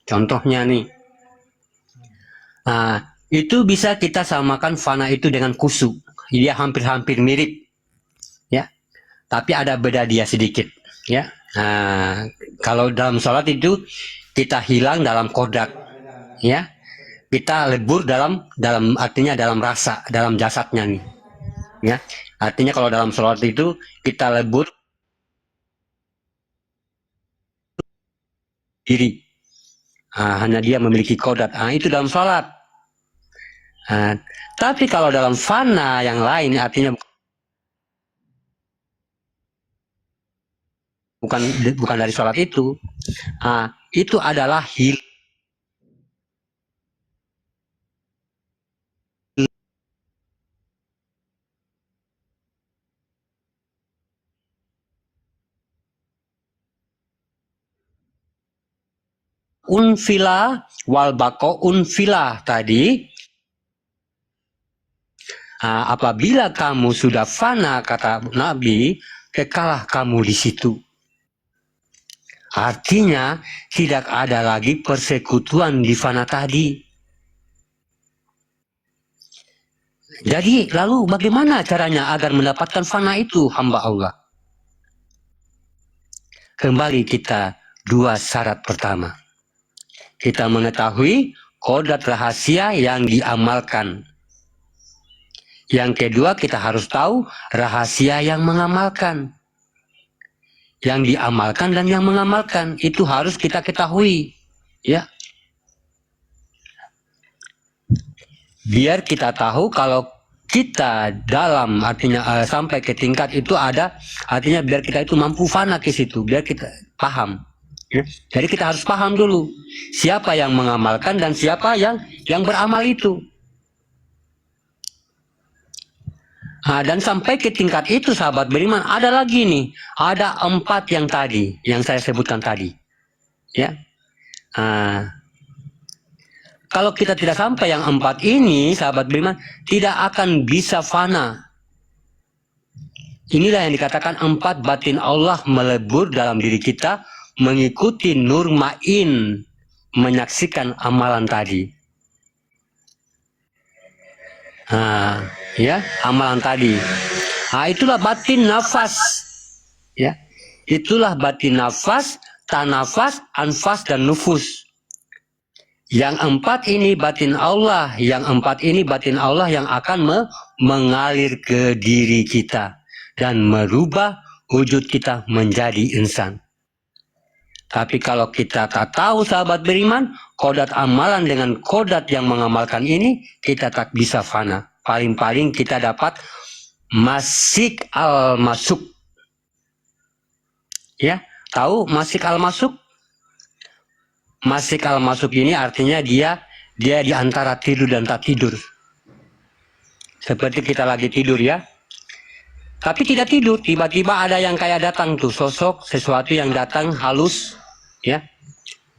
Contohnya nih, itu bisa kita samakan fana itu dengan khusyuk. Dia hampir-hampir mirip, ya. Tapi ada beda dia sedikit, ya. Kalau dalam sholat itu kita hilang dalam kodak, ya. Kita lebur dalam artinya dalam rasa, dalam jasadnya nih, ya. Artinya kalau dalam sholat itu kita lebur diri, hanya dia memiliki kodat, itu dalam sholat. Tapi kalau dalam fana yang lain, artinya bukan dari sholat itu adalah unfila wal bako unfila tadi. Apabila kamu sudah fana, kata Nabi, kekalah kamu di situ. Artinya tidak ada lagi persekutuan di fana tadi. Jadi lalu bagaimana caranya agar mendapatkan fana itu, hamba Allah? Kembali kita dua syarat pertama. Kita mengetahui kodat rahasia yang diamalkan. Yang kedua, kita harus tahu rahasia yang mengamalkan. Yang diamalkan dan yang mengamalkan itu harus kita ketahui, ya. Biar kita tahu kalau kita dalam artinya sampai ke tingkat itu ada, artinya biar kita itu mampu fana ke situ, biar kita paham. Ya. Jadi kita harus paham dulu siapa yang mengamalkan dan siapa yang beramal itu. Dan sampai ke tingkat itu, sahabat beriman, ada lagi nih, ada 4 yang tadi, yang saya sebutkan tadi, ya. Kalau kita tidak sampai yang 4 ini, sahabat beriman, tidak akan bisa fana. Inilah yang dikatakan 4 batin Allah melebur dalam diri kita, mengikuti nur ma'in, menyaksikan amalan tadi. Ya, amalan tadi. Itulah batin nafas. Ya, itulah batin nafas, tanafas, anfas dan nufus. Yang 4 ini batin Allah, yang 4 ini batin Allah yang akan mengalir ke diri kita dan merubah wujud kita menjadi insan. Tapi kalau kita tak tahu, sahabat beriman, kodat amalan dengan kodat yang mengamalkan ini, kita tak bisa fana. Paling-paling kita dapat masik al-masuk. Ya, tahu masik al-masuk? Masik al-masuk ini artinya dia di antara tidur dan tak tidur. Seperti kita lagi tidur, ya. Tapi tidak tidur, tiba-tiba ada yang kayak datang tuh, sosok sesuatu yang datang halus, ya.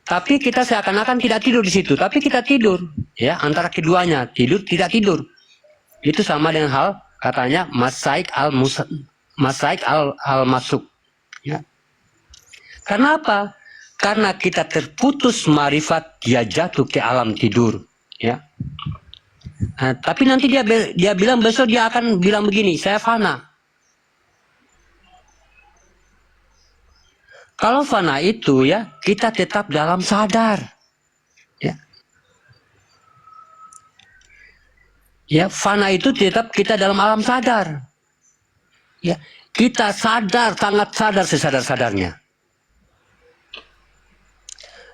Tapi kita seakan-akan tidak tidur di situ, tapi kita tidur, ya, antara keduanya, tidur tidak tidur. Itu sama dengan hal katanya masaik al-masuk, ya. Karena apa? Karena kita terputus marifat, dia jatuh ke alam tidur, ya. Tapi nanti dia bilang besok dia akan bilang begini, saya fana. Kalau fana itu, ya, kita tetap dalam sadar, ya. Ya, fana itu tetap kita dalam alam sadar. Ya, kita sadar, sangat sadar sesadar-sadarnya.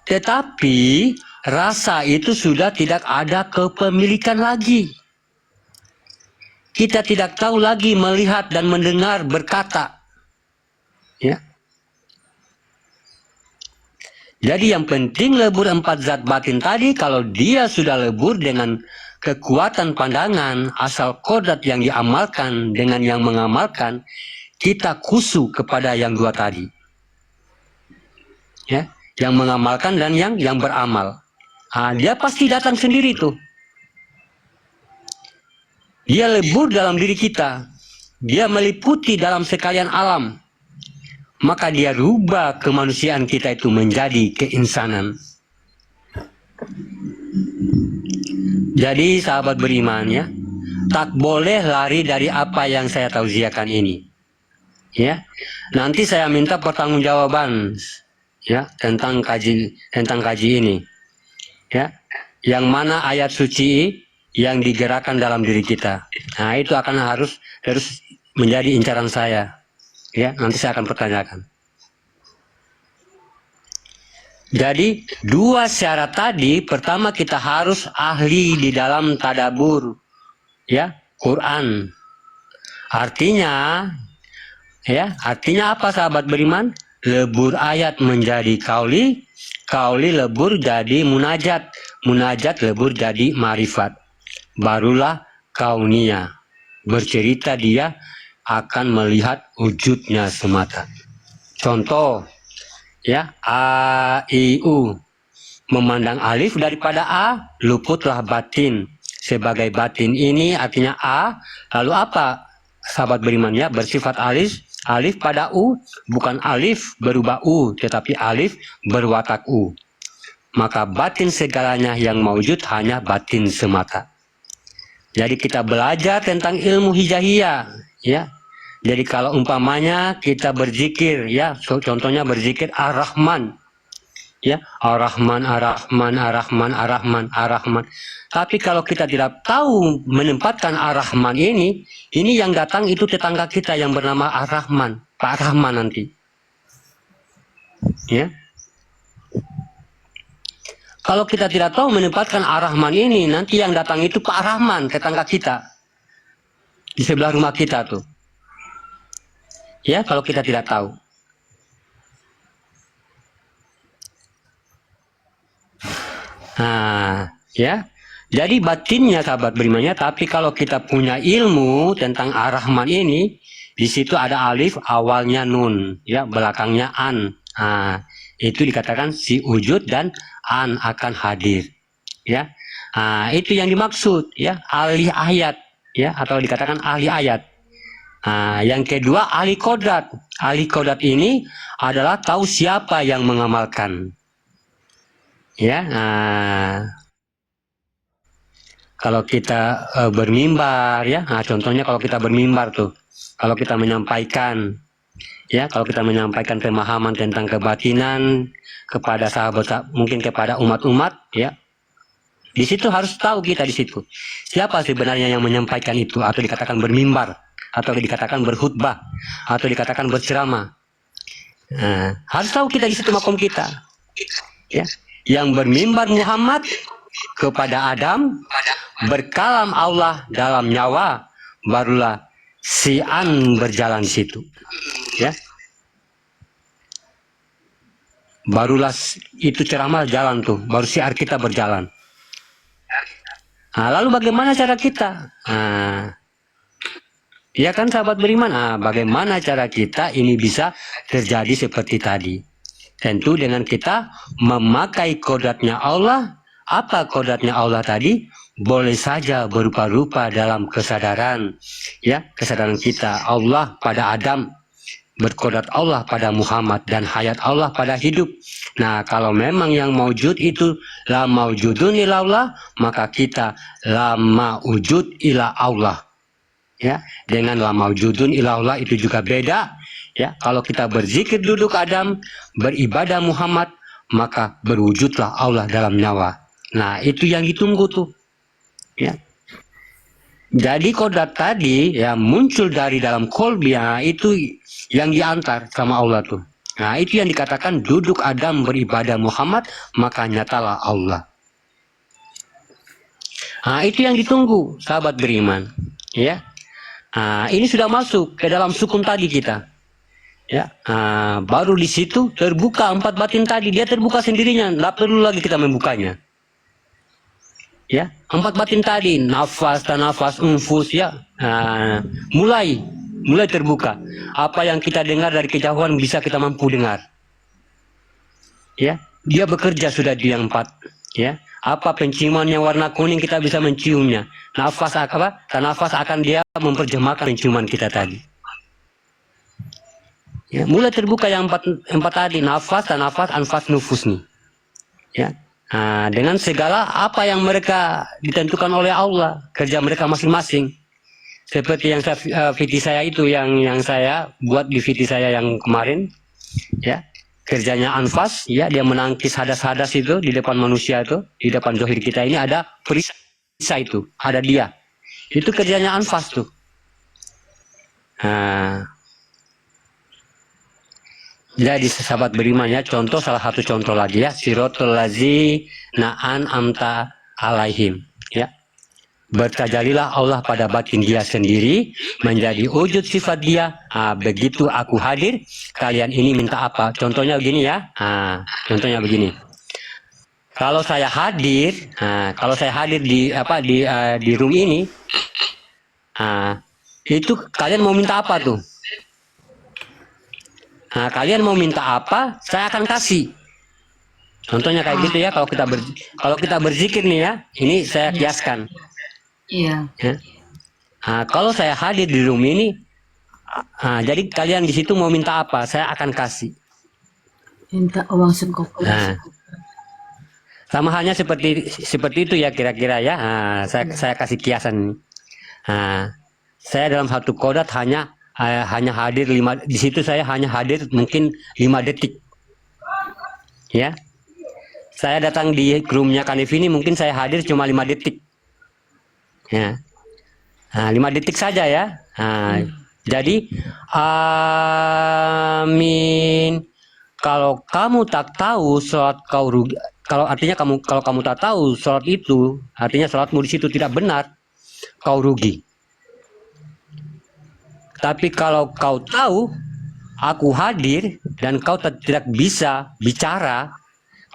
Tetapi rasa itu sudah tidak ada kepemilikan lagi. Kita tidak tahu lagi melihat dan mendengar, berkata, ya. Jadi yang penting lebur 4 zat batin tadi, kalau dia sudah lebur dengan kekuatan pandangan, asal kodat yang diamalkan dengan yang mengamalkan, kita khusyuk kepada yang 2 tadi. Ya, yang mengamalkan dan yang beramal. Dia pasti datang sendiri tuh. Dia lebur dalam diri kita. Dia meliputi dalam sekalian alam. Maka dia rubah kemanusiaan kita itu menjadi keinsanan. Jadi sahabat beriman ya, tak boleh lari dari apa yang saya tausiahkan ini. Ya, nanti saya minta pertanggungjawaban ya tentang kaji ini. Ya, yang mana ayat suci yang digerakkan dalam diri kita. Nah, itu akan harus menjadi incaran saya. Ya, nanti saya akan pertanyakan. Jadi dua syarat tadi, pertama kita harus ahli di dalam tadabur ya Quran. Artinya apa sahabat beriman? Lebur ayat menjadi kauli, kauli lebur jadi munajat, munajat lebur jadi marifat. Barulah kaunia, bercerita dia akan melihat wujudnya semata. Contoh ya, A, I, U. Memandang alif daripada A, luputlah batin. Sebagai batin ini artinya A, lalu apa sahabat beriman ya? Bersifat alif pada U, bukan alif berubah U, tetapi alif berwatak U. Maka batin segalanya yang mewujud hanya batin semata. Jadi kita belajar tentang ilmu hijaiyah ya. Jadi kalau umpamanya kita berzikir ya, contohnya berzikir Ar-Rahman ya, Ar-Rahman, Ar-Rahman, Ar-Rahman, Ar-Rahman, Ar-Rahman. Tapi kalau kita tidak tahu menempatkan Ar-Rahman ini yang datang itu tetangga kita yang bernama Ar-Rahman, Pak Rahman nanti. Ya. Kalau kita tidak tahu menempatkan Ar-Rahman ini, nanti yang datang itu Pak Rahman, tetangga kita. Di sebelah rumah kita tuh. Ya, kalau kita tidak tahu. Nah, ya. Jadi batinnya sahabat berimannya, tapi kalau kita punya ilmu tentang Ar-Rahman ini, di situ ada alif, awalnya nun, ya, belakangnya an. Nah, itu dikatakan si wujud dan an akan hadir. Ya. Nah, itu yang dimaksud, ya, ahli ayat, ya, atau dikatakan ahli ayat. Nah, yang kedua ahli kodrat. Ahli kodrat ini adalah tahu siapa yang mengamalkan. Ya, nah, kalau kita bermimbar ya, nah, contohnya kalau kita bermimbar tuh, kalau kita menyampaikan, ya, kalau kita menyampaikan pemahaman tentang kebatinan kepada sahabat, mungkin kepada umat-umat, ya, di situ harus tahu kita di situ siapa sebenarnya yang menyampaikan itu, atau dikatakan bermimbar, atau dikatakan berkhutbah, atau dikatakan berceramah. Nah, harus tahu kita di situ makom kita. Ya, yang bermimbar Muhammad kepada Adam, berkalam Allah dalam nyawa, barulah si an berjalan di situ. Ya. Barulah itu ceramah jalan tuh, baru siar kita berjalan. Nah, lalu bagaimana cara kita? Nah, ya kan sahabat beriman, bagaimana cara kita ini bisa terjadi seperti tadi? Tentu dengan kita memakai kodratnya Allah. Apa kodratnya Allah tadi? Boleh saja berupa-rupa dalam kesadaran, ya, kesadaran kita. Allah pada Adam, berkodrat Allah pada Muhammad, dan hayat Allah pada hidup. Nah, kalau memang yang maujud itu la maujudun ila Allah, maka kita la maujud ila Allah. Ya, dengan la maujudun ila Allah itu juga beda. Ya, kalau kita berzikir duduk Adam, beribadah Muhammad, maka berwujudlah Allah dalam nyawa. Nah, itu yang ditunggu tuh. Ya. Jadi kodrat tadi ya muncul dari dalam kolbia, itu yang diantar sama Allah tuh. Nah, itu yang dikatakan duduk Adam beribadah Muhammad, maka nyatalah Allah. Nah, itu yang ditunggu sahabat beriman. Ya. Nah, ini sudah masuk ke dalam sukun tadi kita. Ya, baru di situ terbuka 4 batin tadi, dia terbuka sendirinya, tidak perlu lagi kita membukanya. Ya, 4 batin tadi, nafas, tanafas, unfus, ya, mulai terbuka. Apa yang kita dengar dari kejauhan bisa kita mampu dengar. Ya, dia bekerja sudah di yang 4. Ya, apa penciuman yang warna kuning kita bisa menciumnya. Nafas apa? Tanafas akan dia memperjemahkan penciuman kita tadi. Ya, mulai terbuka yang 4 tadi, nafas, tanafas, anfas, nufus nih. Ya, dengan segala apa yang mereka ditentukan oleh Allah, kerja mereka masing-masing. Seperti yang VT saya itu, yang saya buat di VT saya yang kemarin, ya, kerjanya anfas, ya, dia menangkis hadas-hadas itu di depan manusia itu, di depan zohir kita ini ada perisai itu, ada dia, itu kerjanya anfas tuh. Jadi sahabat beriman ya, contoh, salah satu contoh lagi ya, siratal ladzina an'amta alaihim, ya. Bertajalilah Allah pada batin dia sendiri, menjadi wujud sifat dia. Begitu aku hadir, kalian ini minta apa? Contohnya begini ya. Contohnya begini. Kalau saya hadir di room ini, itu kalian mau minta apa tuh? Kalian mau minta apa, saya akan kasih. Contohnya kayak gitu ya, kalau kita berzikir nih ya, ini saya kiaskan. Iya. Ya. Kalau saya hadir di room ini, jadi kalian di situ mau minta apa, saya akan kasih. Minta uang sekopek. Sama halnya seperti itu ya kira-kira ya. Saya kasih kiasan. Saya dalam satu kodat hanya hadir 5, di situ saya hanya hadir mungkin 5 detik. Ya. Saya datang di roomnya Kanif ini mungkin saya hadir cuma 5 detik. Ya. 5 detik saja ya. Jadi amin. Kalau kamu tak tahu sholat kau rugi. Kalau kamu tak tahu sholat itu, artinya sholatmu di situ tidak benar, kau rugi. Tapi kalau kau tahu aku hadir dan kau tidak bisa bicara,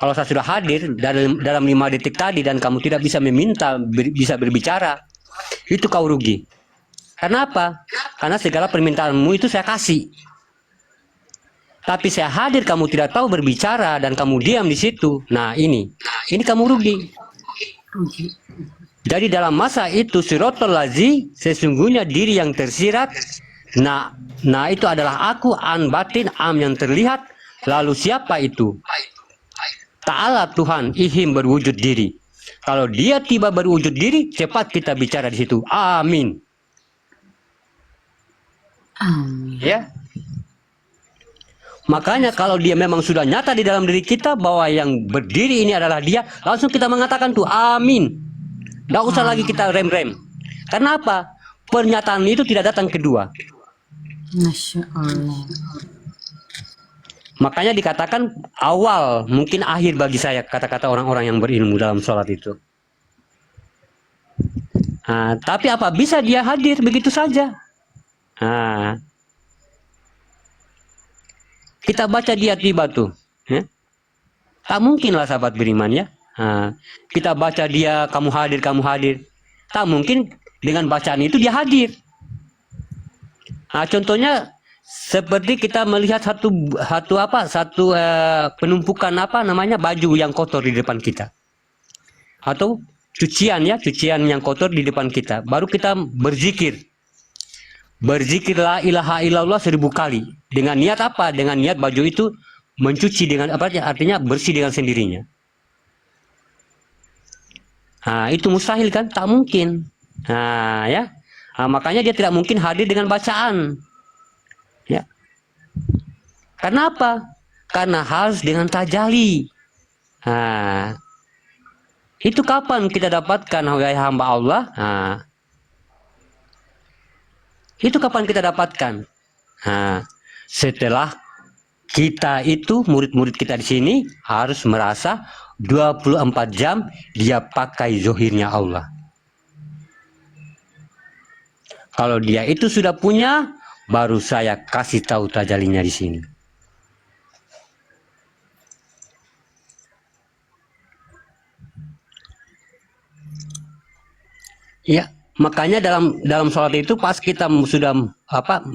kalau saya sudah hadir dalam 5 detik tadi dan kamu tidak bisa bisa berbicara, itu kau rugi. Karena apa? Karena segala permintaanmu itu saya kasih. Tapi saya hadir, kamu tidak tahu berbicara dan kamu diam di situ. Nah ini kamu rugi. Jadi dalam masa itu siratal lazi, sesungguhnya diri yang tersirat. Nah itu adalah aku, an batin, am yang terlihat. Lalu siapa itu? Ta'ala Tuhan ihim berwujud diri. Kalau dia tiba berwujud diri, cepat kita bicara di situ. Amin. Amin. Ya. Makanya kalau dia memang sudah nyata di dalam diri kita bahwa yang berdiri ini adalah dia, langsung kita mengatakan tuh amin. Tidak usah lagi kita rem-rem. Karena apa? Pernyataan itu tidak datang kedua. Masya Allah. Makanya dikatakan awal, mungkin akhir bagi saya, kata-kata orang-orang yang berilmu dalam sholat itu. Tapi apa bisa dia hadir begitu saja? Kita baca dia tiba tuh, ya? Tak mungkin lah sahabat beriman ya. Kita baca dia kamu hadir. Tak mungkin dengan bacaan itu dia hadir. Contohnya seperti kita melihat satu penumpukan baju yang kotor di depan kita, atau cucian yang kotor di depan kita. Baru kita berzikir la ilaha illallah 1000 kali. Dengan niat apa? Dengan niat baju itu mencuci dengan artinya bersih dengan sendirinya. Itu mustahil kan? Tak mungkin. Makanya dia tidak mungkin hadir dengan bacaan. Ya. Karena apa? Karena harus dengan tajali. Itu kapan kita dapatkan wahai hamba Allah? Itu kapan kita dapatkan? Setelah kita itu, murid-murid kita di sini harus merasa 24 jam dia pakai zohirnya Allah. Kalau dia itu sudah punya, baru saya kasih tahu tajalinya di sini. Ya. Makanya dalam sholat itu pas kita sudah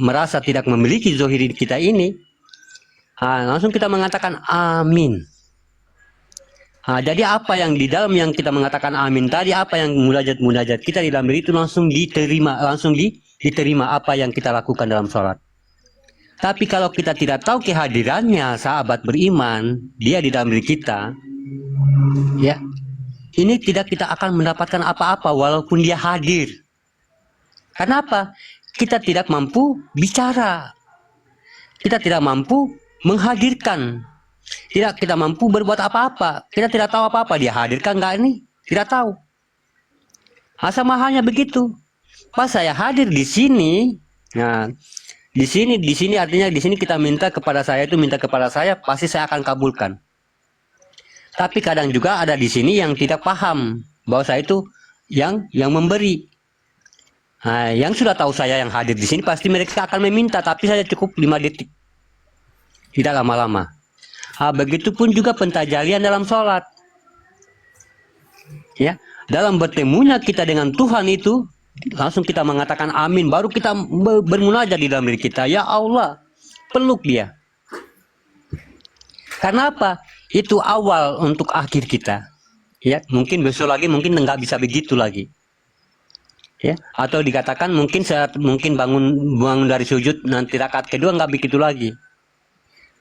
merasa tidak memiliki zohir kita ini, langsung kita mengatakan amin. Jadi apa yang di dalam yang kita mengatakan amin tadi, apa yang munajat kita di dalam diri itu langsung diterima apa yang kita lakukan dalam sholat. Tapi kalau kita tidak tahu kehadirannya sahabat beriman, dia di dalam diri kita, Ya, ini tidak kita akan mendapatkan apa-apa walaupun dia hadir. Kenapa? Kita tidak mampu bicara, kita tidak mampu menghadirkan, tidak kita mampu berbuat apa-apa, kita tidak tahu apa-apa, dia hadirkan nggak ini, tidak tahu. Sama halnya begitu. Pas saya hadir di sini, nah di sini artinya di sini kita minta kepada saya, pasti saya akan kabulkan. Tapi kadang juga ada di sini yang tidak paham bahwa saya itu yang memberi. Nah, yang sudah tahu saya yang hadir di sini pasti mereka akan meminta, tapi saya cukup 5 detik, tidak lama-lama. Begitupun juga pentajalian dalam sholat. Ya, dalam bertemunya kita dengan Tuhan itu langsung kita mengatakan amin, baru kita bermunajat di dalam diri kita, ya Allah, peluk dia. Karena apa? Itu awal untuk akhir kita. Ya, mungkin besok lagi mungkin nggak bisa begitu lagi. Ya, atau dikatakan mungkin bangun dari sujud nanti rakaat kedua nggak begitu lagi.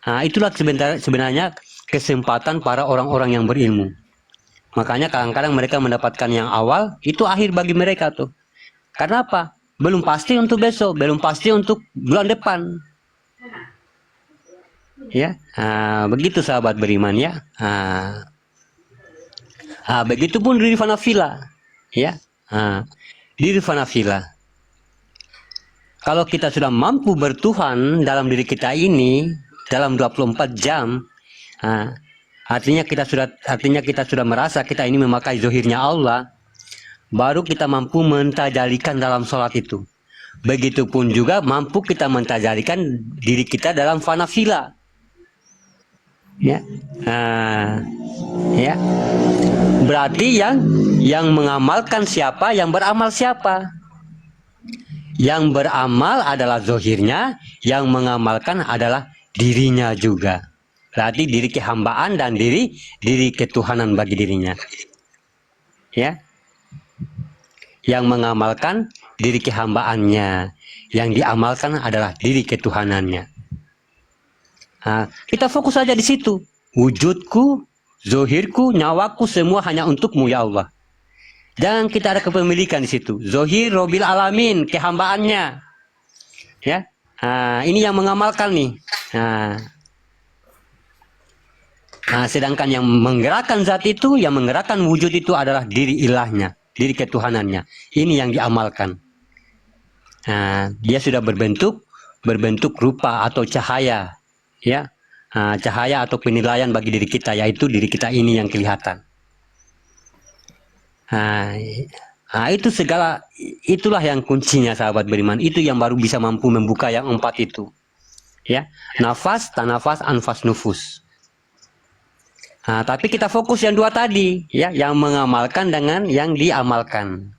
Nah, itulah sebenarnya kesempatan para orang-orang yang berilmu. Makanya kadang-kadang mereka mendapatkan yang awal, itu akhir bagi mereka tuh. Karena apa? Belum pasti untuk besok, belum pasti untuk bulan depan. Ya, begitu sahabat beriman ya. Begitupun diri fanafila, ya. Diri fanafila. Kalau kita sudah mampu bertuhan dalam diri kita ini dalam 24 jam, artinya kita sudah merasa kita ini memakai zohirnya Allah, baru kita mampu mentajalikan dalam sholat itu. Begitupun juga mampu kita mentajalikan diri kita dalam fanafila. Ya, ya. Berarti yang mengamalkan siapa, yang beramal siapa? Yang beramal adalah zohirnya, yang mengamalkan adalah dirinya juga. Berarti diri kehambaan dan diri ketuhanan bagi dirinya. Ya, yang mengamalkan diri kehambaannya, yang diamalkan adalah diri ketuhanannya. Kita fokus saja di situ. Wujudku, zohirku, nyawaku semua hanya untukmu ya Allah. Jangan kita ada kepemilikan di situ. Zohir Robil Alamin, kehambaannya. Ya, ini yang mengamalkan nih. Sedangkan yang menggerakkan zat itu, yang menggerakkan wujud itu adalah diri ilahnya, diri ketuhanannya. Ini yang diamalkan. Dia sudah berbentuk rupa atau cahaya. Ya, cahaya atau penilaian bagi diri kita, yaitu diri kita ini yang kelihatan. Itulah yang kuncinya sahabat beriman. Itu yang baru bisa mampu membuka yang 4 itu. Ya, nafas, tanafas, anfas, nufus. Tapi kita fokus yang 2 tadi, ya, yang mengamalkan dengan yang diamalkan.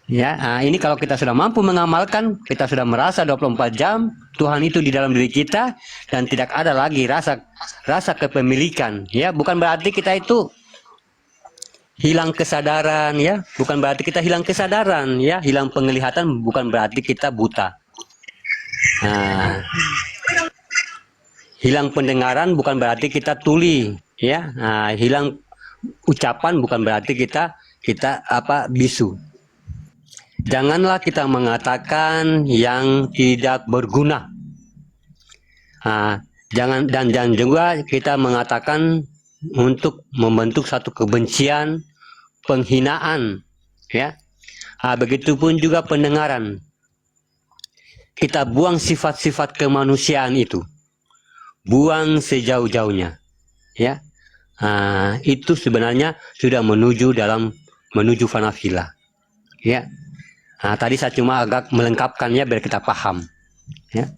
Ya, ini kalau kita sudah mampu mengamalkan, kita sudah merasa 24 jam Tuhan itu di dalam diri kita dan tidak ada lagi rasa kepemilikan, ya. Bukan berarti kita itu hilang kesadaran, ya. Bukan berarti kita hilang kesadaran, ya. Hilang penglihatan bukan berarti kita buta. Hilang pendengaran bukan berarti kita tuli, ya. Hilang ucapan bukan berarti kita bisu. Janganlah kita mengatakan yang tidak berguna. Jangan juga kita mengatakan untuk membentuk satu kebencian, penghinaan, ya. Begitupun juga pendengaran. Kita buang sifat-sifat kemanusiaan itu, buang sejauh-jauhnya, ya. Itu sebenarnya sudah menuju fanafila, ya. Tadi saya cuma agak melengkapkannya biar kita paham, ya.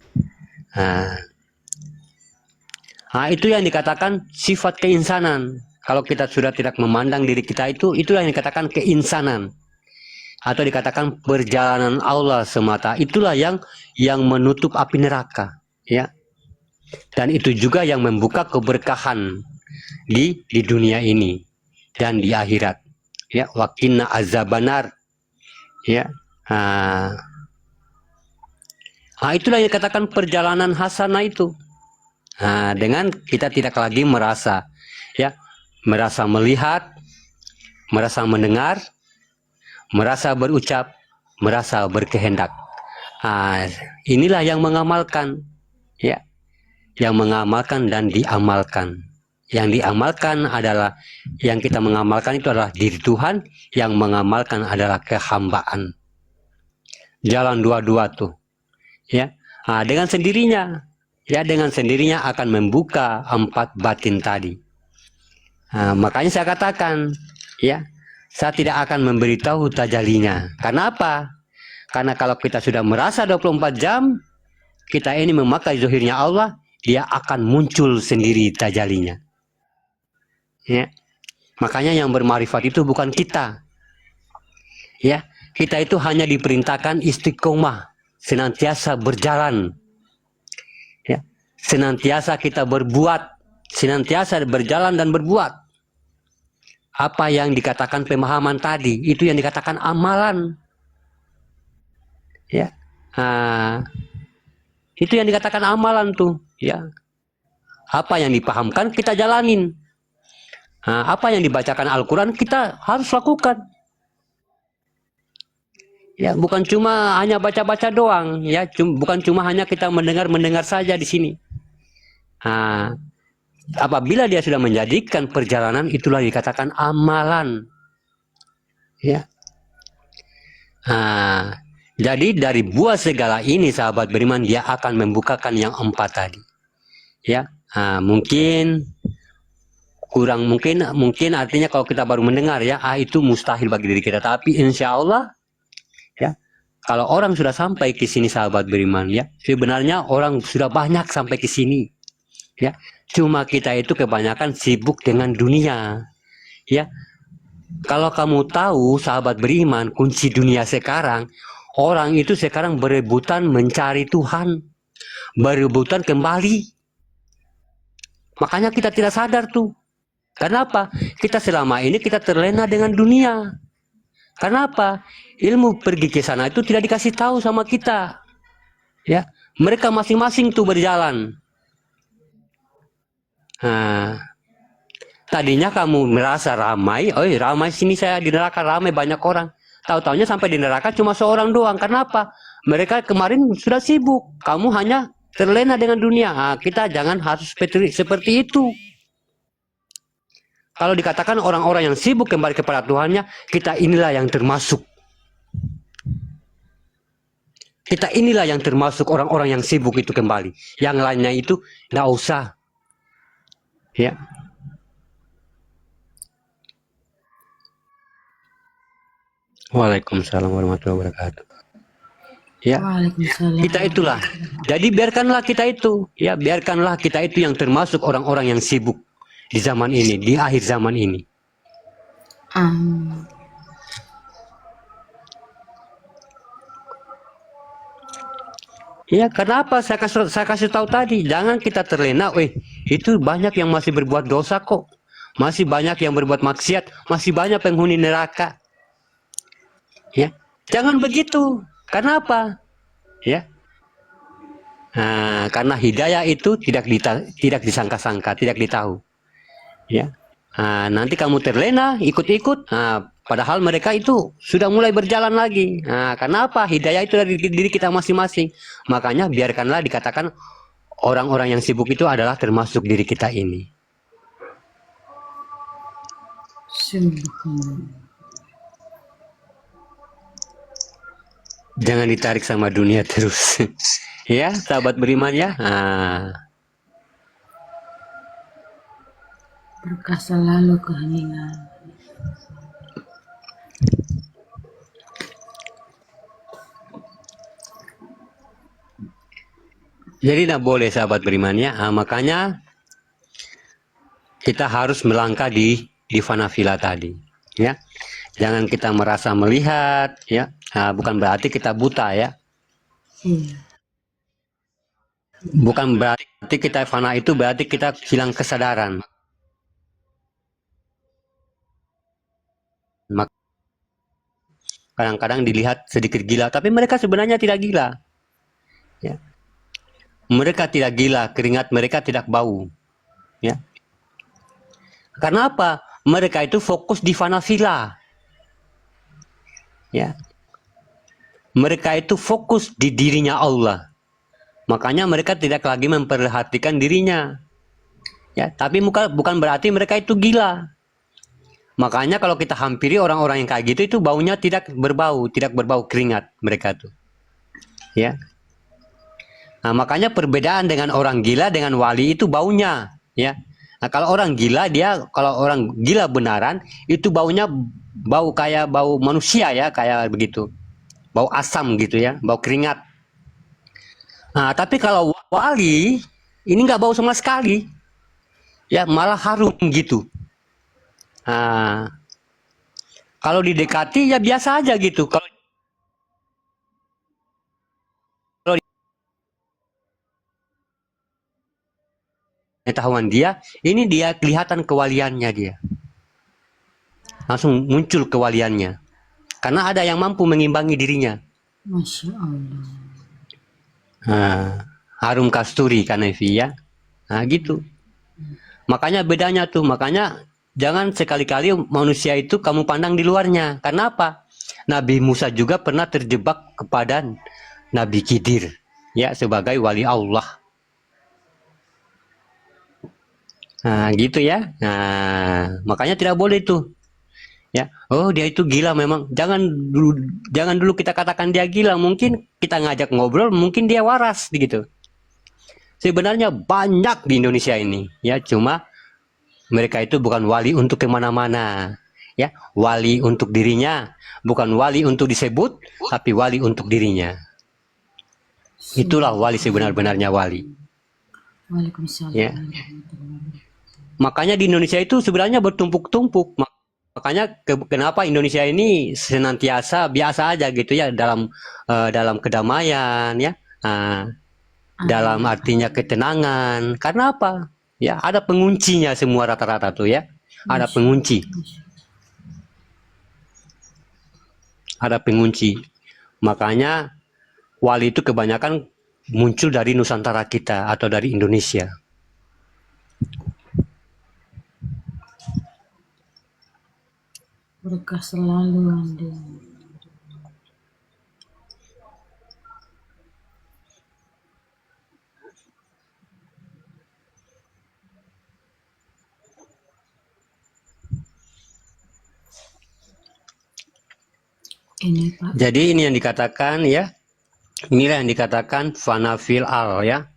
Itu yang dikatakan sifat keinsanan. Kalau kita sudah tidak memandang diri kita itulah yang dikatakan keinsanan, atau dikatakan perjalanan Allah semata. Itulah yang menutup api neraka, ya. Dan itu juga yang membuka keberkahan di dunia ini dan di akhirat, ya. Waqina azabannar, ya. Itulah yang dikatakan perjalanan hasanah itu. Dengan kita tidak lagi merasa, ya, merasa melihat, merasa mendengar, merasa berucap, merasa berkehendak. Inilah yang mengamalkan, ya, yang mengamalkan dan diamalkan. Yang diamalkan adalah, yang kita mengamalkan itu adalah diri Tuhan, yang mengamalkan adalah kehambaan. Jalan dua-dua tuh, ya. Dengan sendirinya, ya, dengan sendirinya akan membuka 4 batin tadi. Makanya saya katakan, ya, saya tidak akan memberitahu tajalinya. Karena apa? Karena kalau kita sudah merasa 24 jam, kita ini memakai zahirnya Allah, dia akan muncul sendiri tajalinya. Ya. Makanya yang bermarifat itu bukan kita. Ya, kita itu hanya diperintahkan istiqomah, senantiasa berjalan. Ya, senantiasa kita berbuat, senantiasa berjalan dan berbuat. Apa yang dikatakan pemahaman tadi, itu yang dikatakan amalan. Ya. Itu yang dikatakan amalan tuh, ya. Apa yang dipahamkan kita jalanin. Apa yang dibacakan Al-Quran kita harus lakukan. Ya, bukan cuma hanya baca-baca doang, ya, bukan cuma hanya kita mendengar saja di sini. Apabila dia sudah menjadikan perjalanan, itulah dikatakan amalan. Ya. Jadi dari buah segala ini, sahabat beriman, dia akan membukakan yang 4 tadi. Ya, mungkin kurang, mungkin artinya kalau kita baru mendengar, ya, itu mustahil bagi diri kita. Tapi insya Allah, ya, kalau orang sudah sampai ke sini, sahabat beriman, ya, sebenarnya orang sudah banyak sampai ke sini, ya. Cuma kita itu kebanyakan sibuk dengan dunia, ya. Kalau kamu tahu, sahabat beriman, kunci dunia sekarang, orang itu sekarang berebutan mencari Tuhan, berebutan kembali. Makanya kita tidak sadar tuh. Kenapa? Kita selama ini kita terlena dengan dunia. Kenapa? Ilmu pergi ke sana itu tidak dikasih tahu sama kita. Ya, mereka masing-masing tuh berjalan. Tadinya kamu merasa ramai, ramai sini, saya di neraka ramai banyak orang. Tahu-taunya sampai di neraka cuma seorang doang. Kenapa? Mereka kemarin sudah sibuk. Kamu hanya terlena dengan dunia. Kita jangan harus seperti itu. Kalau dikatakan orang-orang yang sibuk kembali kepada Tuhannya, kita inilah yang termasuk. Kita inilah yang termasuk orang-orang yang sibuk itu kembali. Yang lainnya itu nggak usah. Ya. Waalaikumsalam warahmatullahi wabarakatuh. Ya. Waalaikumsalam. Kita itulah. Jadi biarkanlah kita itu, ya, biarkanlah kita itu yang termasuk orang-orang yang sibuk di zaman ini, di akhir zaman ini. Ya, kenapa saya kasih tahu tadi, jangan kita terlena, itu banyak yang masih berbuat dosa kok. Masih banyak yang berbuat maksiat, masih banyak penghuni neraka. Ya, jangan begitu. Kenapa? Ya. Karena hidayah itu tidak disangka-sangka, tidak ditahu. Ya. Nanti kamu terlena, ikut-ikut. Padahal mereka itu sudah mulai berjalan lagi. Kenapa? Hidayah itu dari diri kita masing-masing. Makanya biarkanlah dikatakan orang-orang yang sibuk itu adalah termasuk diri kita ini. Jangan ditarik sama dunia terus. Ya, sahabat beriman, ya. Berkah selalu keheningan. Jadi tidak boleh, sahabat beriman, ya. Makanya kita harus melangkah di fanafila tadi, ya. Jangan kita merasa melihat, ya. Bukan berarti kita buta, ya. Bukan berarti kita fana itu berarti kita hilang kesadaran. Kadang-kadang dilihat sedikit gila, tapi mereka sebenarnya tidak gila. Ya. Mereka tidak gila, keringat mereka tidak bau. Ya. Karena apa? Mereka itu fokus di fanafila. Ya. Mereka itu fokus di dirinya Allah. Makanya mereka tidak lagi memperhatikan dirinya. Ya, tapi bukan berarti mereka itu gila. Makanya kalau kita hampiri orang-orang yang kayak gitu itu baunya tidak berbau keringat mereka tuh. Ya. Nah, makanya perbedaan dengan orang gila dengan wali itu baunya, ya. Nah, kalau orang gila benaran itu baunya bau kayak bau manusia ya, kayak begitu. Bau asam gitu ya, bau keringat. Nah, tapi kalau wali ini nggak bau sama sekali. Ya, malah harum gitu. Nah, kalau didekati ya biasa aja gitu. Kalau pengetahuan dia, ini dia kelihatan kewaliannya dia. Langsung muncul kewaliannya. Karena ada yang mampu mengimbangi dirinya. Masya Allah. Nah, harum kasturi kan Evi ya. Nah, gitu. Makanya bedanya tuh, makanya jangan sekali-kali manusia itu kamu pandang di luarnya. Karena apa? Nabi Musa juga pernah terjebak kepada Nabi Khidir ya sebagai wali Allah. Nah, gitu ya. Nah, makanya tidak boleh itu. Ya. Oh, dia itu gila memang. Jangan dulu kita katakan dia gila. Mungkin kita ngajak ngobrol, mungkin dia waras gitu. Sebenarnya banyak di Indonesia ini, ya. Cuma mereka itu bukan wali untuk kemana-mana, ya. Wali untuk dirinya, bukan wali untuk disebut, tapi wali untuk dirinya. Itulah wali sebenar-benarnya wali. Waalaikumsalam. Ya. Makanya di Indonesia itu sebenarnya bertumpuk-tumpuk. Makanya kenapa Indonesia ini senantiasa biasa aja gitu ya dalam kedamaian ya, dalam artinya ketenangan. Karena apa? Ya ada penguncinya semua rata-rata tuh ya, ada pengunci, ada pengunci. Makanya wali itu kebanyakan muncul dari Nusantara kita atau dari Indonesia. Berkah selalu Anda. Ini Pak. Jadi ini yang dikatakan ya, inilah yang dikatakan fana fil al ya,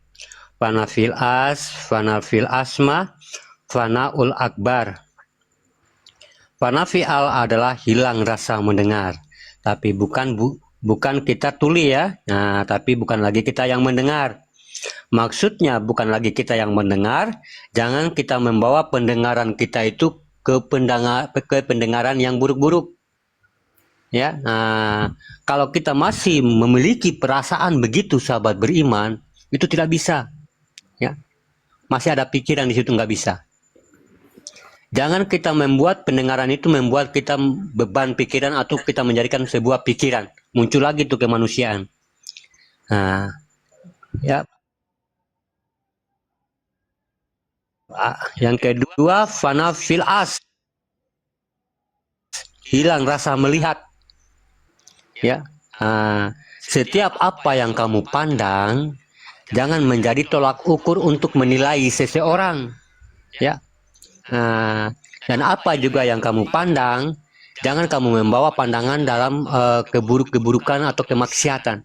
fana fil asma, fana ul akbar. Fana fil adalah hilang rasa mendengar, tapi bukan kita tuli ya, nah, tapi bukan lagi kita yang mendengar. Maksudnya bukan lagi kita yang mendengar, jangan kita membawa pendengaran kita itu ke pendengaran yang buruk-buruk. Ya, nah, kalau kita masih memiliki perasaan begitu, sahabat beriman, itu tidak bisa. Ya, masih ada pikiran di situ nggak bisa. Jangan kita membuat pendengaran itu membuat kita beban pikiran atau kita menjadikan sebuah pikiran. Muncul lagi tuh kemanusiaan. Nah, ya. Yang kedua, fana fil as. Hilang rasa melihat. Ya. Nah, setiap apa yang kamu pandang, jangan menjadi tolak ukur untuk menilai seseorang. Ya. Nah, dan apa juga yang kamu pandang, jangan kamu membawa pandangan dalam keburukan atau kemaksiatan.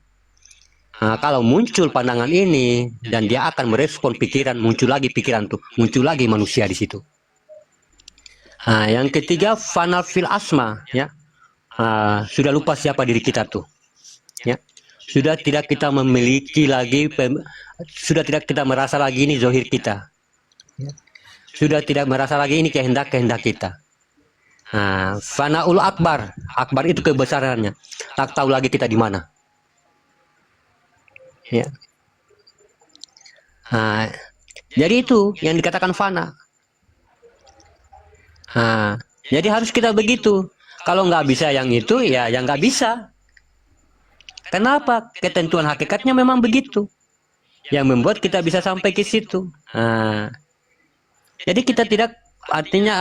Nah, kalau muncul pandangan ini dan dia akan merespon pikiran, muncul lagi pikiran tuh, muncul lagi manusia di situ. Nah, yang ketiga fana fil asma, ya. Sudah lupa siapa diri kita tuh, ya. Sudah tidak kita memiliki lagi, sudah tidak kita merasa lagi ini zohir kita. Ya. Sudah tidak merasa lagi ini kehendak-kehendak kita. Nah, fanaul akbar, akbar itu kebesarannya. Tak tahu lagi kita di mana. Ya. Nah, jadi itu yang dikatakan fana. Nah, jadi harus kita begitu. Kalau nggak bisa yang itu, ya yang nggak bisa. Kenapa? Ketentuan hakikatnya memang begitu. yang membuat kita bisa sampai ke situ. Jadi kita tidak, artinya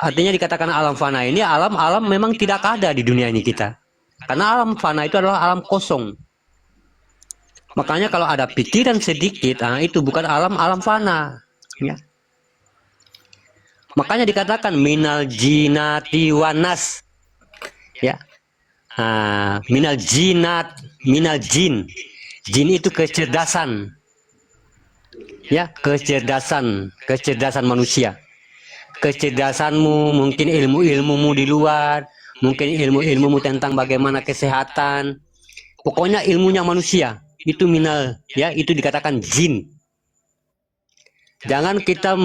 dikatakan alam fana ini, alam memang tidak ada di dunia ini kita. Karena alam fana itu adalah alam kosong. Makanya kalau ada pikiran sedikit, itu bukan alam fana. Ya. Makanya dikatakan minal jinati wanas. Ya. Minal jin. Jin itu kecerdasan. Ya, kecerdasan manusia. Kecerdasanmu, mungkin ilmumu di luar, mungkin ilmumu tentang bagaimana kesehatan. Pokoknya ilmunya manusia itu minal, ya, itu dikatakan jin. Jangan kita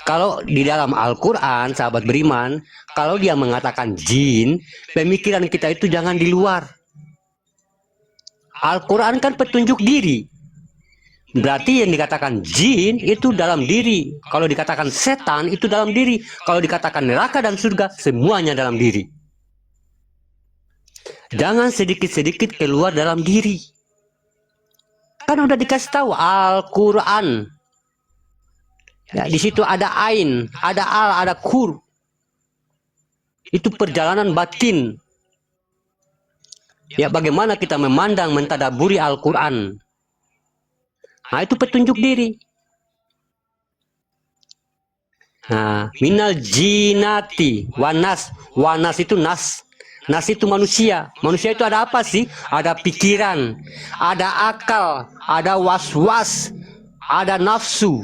kalau di dalam Al-Qur'an, sahabat beriman, kalau dia mengatakan jin, pemikiran kita itu jangan di luar. Al-Qur'an kan petunjuk diri. Berarti yang dikatakan jin itu dalam diri. Kalau dikatakan setan itu dalam diri. Kalau dikatakan neraka dan surga, semuanya dalam diri. Jangan sedikit-sedikit keluar dalam diri. Kan udah dikasih tahu Al-Quran. Ya, di situ ada ain, ada al, ada kur. Itu perjalanan batin. Ya, bagaimana kita memandang, mentadaburi Al-Quran. Itu petunjuk diri. Minal jinati wanas. Wanas itu nas. Nas itu manusia. Manusia itu ada apa sih? Ada pikiran, ada akal, ada was-was, ada nafsu,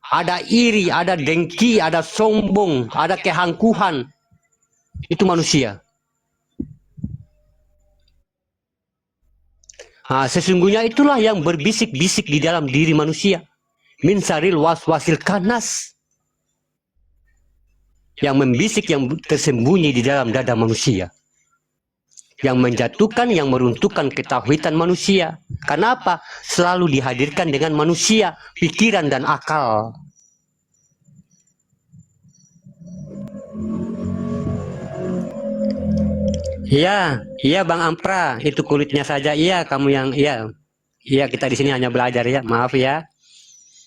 ada iri, ada dengki, ada sombong, ada kehangkuhan. Itu manusia. Sesungguhnya itulah yang berbisik-bisik di dalam diri manusia. Min saril waswasil kanas. Yang membisik, yang tersembunyi di dalam dada manusia. Yang menjatuhkan, yang meruntuhkan ketauhidan manusia. Kenapa? Selalu dihadirkan dengan manusia, pikiran dan akal. Iya Bang Ampra, itu kulitnya saja. Iya, kamu yang iya kita di sini hanya belajar ya, maaf ya.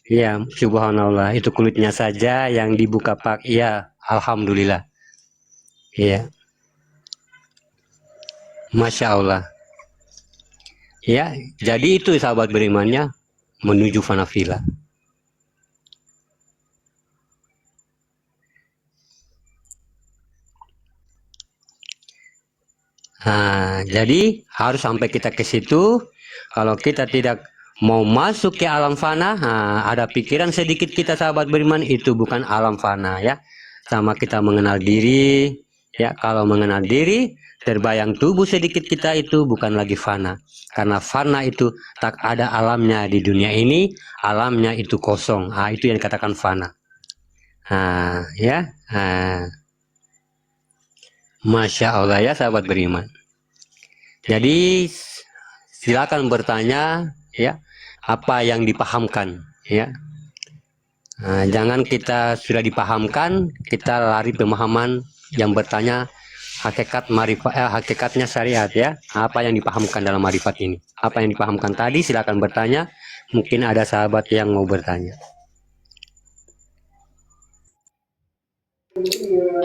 Iya, subhanallah, itu kulitnya saja yang dibuka pak. Iya, alhamdulillah. Iya, masya Allah. Ya, jadi itu sahabat berimannya menuju fanafila. Jadi harus sampai kita ke situ. Kalau kita tidak mau masuk ke alam fana, ada pikiran sedikit kita sahabat beriman, itu bukan alam fana ya. Sama kita mengenal diri, ya. Kalau mengenal diri, terbayang tubuh sedikit kita itu bukan lagi fana. Karena fana itu tak ada alamnya di dunia ini, alamnya itu kosong. Itu yang dikatakan fana. Masya Allah ya sahabat beriman. Jadi silakan bertanya ya, apa yang dipahamkan ya. Jangan kita sudah dipahamkan kita lari pemahaman, yang bertanya hakikatnya syariat ya. Apa yang dipahamkan dalam marifat ini? Apa yang dipahamkan tadi, silakan bertanya. Mungkin ada sahabat yang mau bertanya.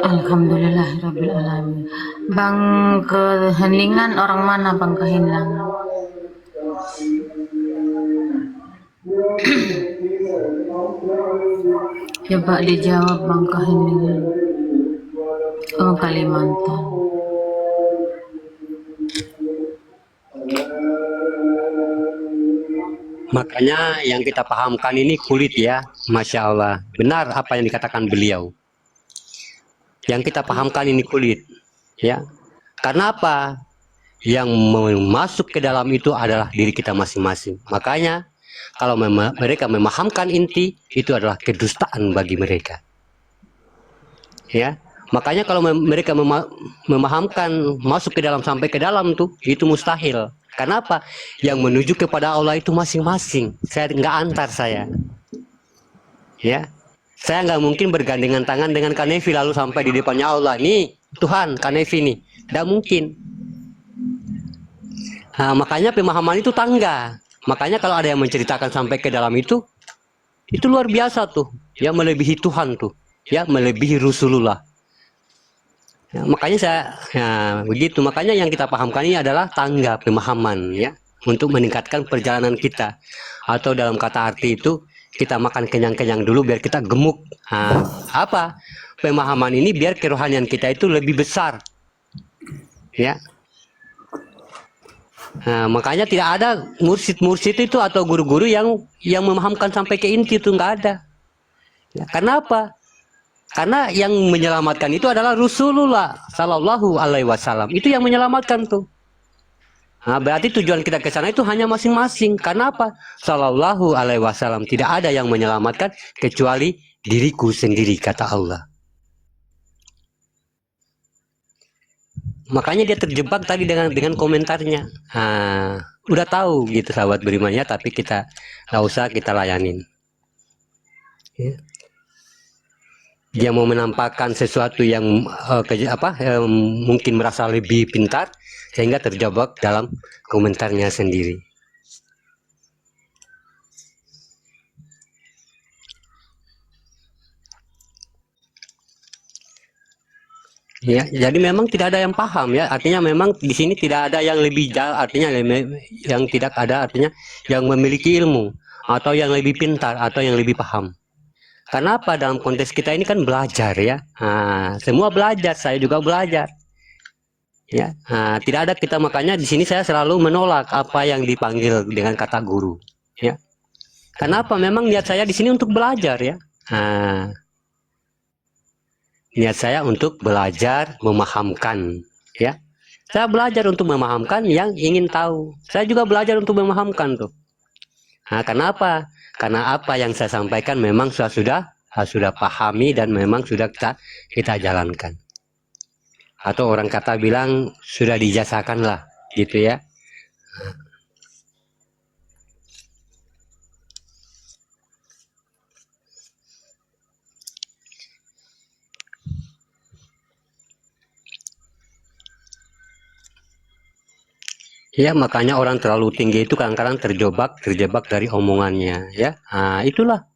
Alhamdulillah Rabbil Alamin. Bang keheningan orang mana Bang kehilangan? Coba dijawab Bang keheningan. Oh, Kalimantan. Makanya yang kita pahamkan ini kulit ya. Masya Allah. Benar apa yang dikatakan beliau. Yang kita pahamkan ini kulit ya. Karena apa? Yang masuk ke dalam itu adalah diri kita masing-masing. Makanya kalau mereka memahamkan inti, itu adalah kedustaan bagi mereka ya. Makanya kalau mereka memahamkan masuk ke dalam, sampai ke dalam tuh, itu mustahil. Karena apa? Yang menuju kepada Allah itu masing-masing. Saya nggak antar saya ya. Saya nggak mungkin bergandengan tangan dengan Kanevi lalu sampai di depannya Allah. Nih Tuhan, Kanevi nih. Nggak mungkin. Makanya pemahaman itu tangga. Makanya kalau ada yang menceritakan sampai ke dalam itu luar biasa tuh. Ya, melebihi Tuhan tuh. Ya, melebihi Rasulullah. Ya, makanya begitu. Makanya yang kita pahamkan ini adalah tangga pemahaman, ya, untuk meningkatkan perjalanan kita. Atau dalam kata arti itu, kita makan kenyang-kenyang dulu biar kita gemuk. Apa? Pemahaman ini biar kerohanian kita itu lebih besar. Ya. Makanya tidak ada mursyid itu atau guru-guru yang memahamkan sampai ke inti, itu nggak ada. Ya, karena apa? Karena yang menyelamatkan itu adalah Rasulullah Sallallahu Alaihi Wasallam. Itu yang menyelamatkan tuh. Berarti tujuan kita ke sana itu hanya masing-masing. Karena apa? Sallallahu Alaihi Wasallam, tidak ada yang menyelamatkan kecuali diriku sendiri, kata Allah. Makanya dia terjebak tadi dengan komentarnya. Udah tahu gitu sahabat beriman ya, tapi kita nggak usah kita layanin. Ya. Dia mau menampakkan sesuatu yang mungkin merasa lebih pintar sehingga terjebak dalam komentarnya sendiri. Ya, jadi memang tidak ada yang paham ya. Artinya memang di sini tidak ada yang lebih jauh, artinya yang tidak ada artinya yang memiliki ilmu atau yang lebih pintar atau yang lebih paham. Karena apa? Dalam konteks kita ini kan belajar ya. Semua belajar, saya juga belajar. Ya, tidak ada kita, makanya di sini saya selalu menolak apa yang dipanggil dengan kata guru. Ya. Kenapa? Memang niat saya di sini untuk belajar ya. Niat saya untuk belajar memahamkan, ya. Saya belajar untuk memahamkan yang ingin tahu. Saya juga belajar untuk memahamkan tuh. Kenapa? Karena apa yang saya sampaikan memang sudah pahami dan memang sudah kita jalankan. Atau orang kata bilang sudah dijasakan lah, gitu ya. Ya, makanya orang terlalu tinggi itu kadang-kadang terjebak dari omongannya, ya. Itulah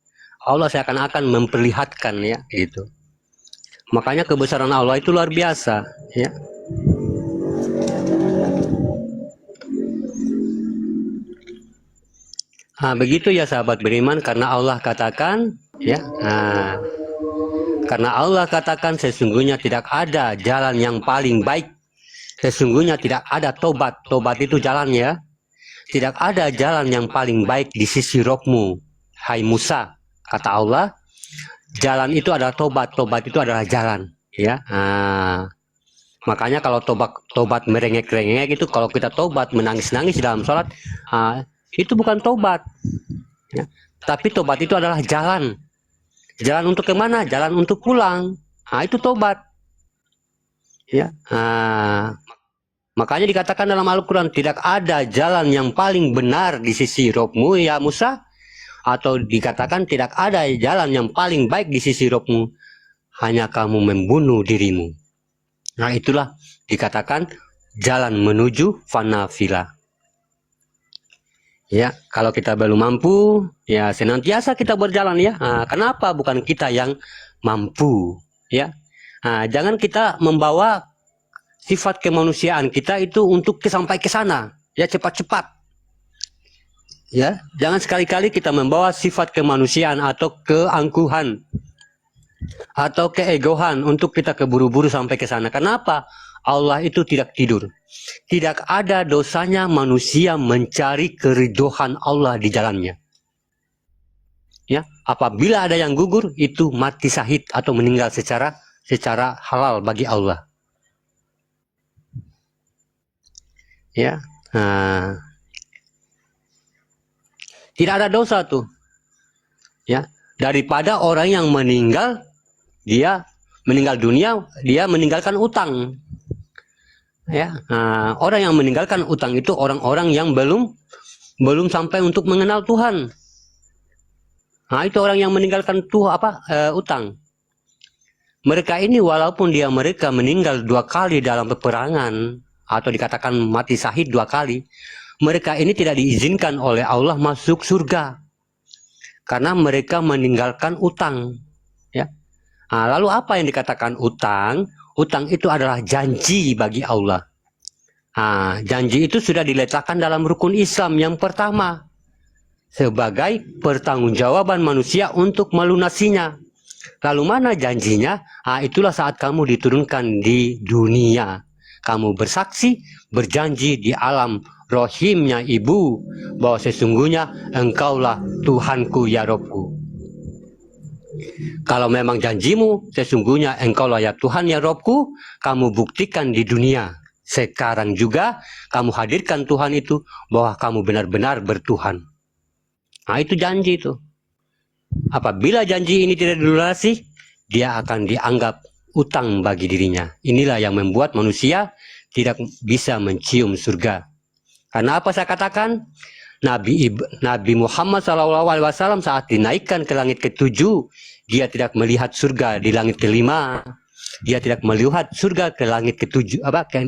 Allah seakan-akan memperlihatkan ya, gitu. Makanya kebesaran Allah itu luar biasa, ya. Begitu ya sahabat beriman, karena Allah katakan, ya. Karena Allah katakan sesungguhnya tidak ada jalan yang paling baik. Sesungguhnya tidak ada tobat itu jalannya. Tidak ada jalan yang paling baik di sisi Rabbmu, hai Musa, kata Allah. Jalan itu adalah tobat itu adalah jalan, ya. Makanya kalau tobat merengek-rengek itu, kalau kita tobat menangis-nangis dalam sholat, itu bukan tobat, ya. Tapi tobat itu adalah jalan. Jalan untuk kemana? Jalan untuk pulang. Itu tobat, ya. Makanya dikatakan dalam Al-Quran, tidak ada jalan yang paling benar di sisi Rabbmu ya Musa. Atau dikatakan tidak ada jalan yang paling baik di sisi Rabbmu, hanya kamu membunuh dirimu. Nah, itulah dikatakan jalan menuju fanafila. Ya, kalau kita belum mampu, ya senantiasa kita berjalan ya. Kenapa bukan kita yang mampu, ya? Jangan kita membawa sifat kemanusiaan kita itu untuk sampai ke sana, ya, cepat-cepat. Ya, jangan sekali-kali kita membawa sifat kemanusiaan atau keangkuhan atau keegoan untuk kita keburu-buru sampai ke sana. Kenapa? Allah itu tidak tidur. Tidak ada dosanya manusia mencari keridhaan Allah di jalannya. Ya, apabila ada yang gugur, itu mati syahid atau meninggal secara halal bagi Allah. Ya, tidak ada dosa tuh, ya, daripada orang yang meninggal, dia meninggal dunia, dia meninggalkan utang, ya. Orang yang meninggalkan utang itu orang-orang yang belum sampai untuk mengenal Tuhan. Itu orang yang meninggalkan utang. Mereka ini walaupun mereka meninggal 2 kali dalam peperangan, atau dikatakan mati syahid 2 kali, mereka ini tidak diizinkan oleh Allah masuk surga karena mereka meninggalkan utang. Ya. Nah, lalu apa yang dikatakan utang? Utang itu adalah janji bagi Allah. Nah, janji itu sudah diletakkan dalam rukun Islam yang pertama sebagai pertanggungjawaban manusia untuk melunasinya. Lalu mana janjinya? Nah, itulah saat kamu diturunkan di dunia. Kamu bersaksi, berjanji di alam rohimnya ibu bahwa sesungguhnya engkaulah Tuhanku ya Robku. Kalau memang janjimu sesungguhnya engkaulah ya Tuhan ya Robku, kamu buktikan di dunia. Sekarang juga kamu hadirkan Tuhan itu bahwa kamu benar-benar bertuhan. Nah, itu janji itu. Apabila janji ini tidak dilunasi, dia akan dianggap utang bagi dirinya. Inilah yang membuat manusia tidak bisa mencium surga. Karena apa saya katakan? Nabi Muhammad SAW saat dinaikkan ke langit ke-7, dia tidak melihat surga di langit ke-5. Dia tidak melihat surga ke langit ke-7, ke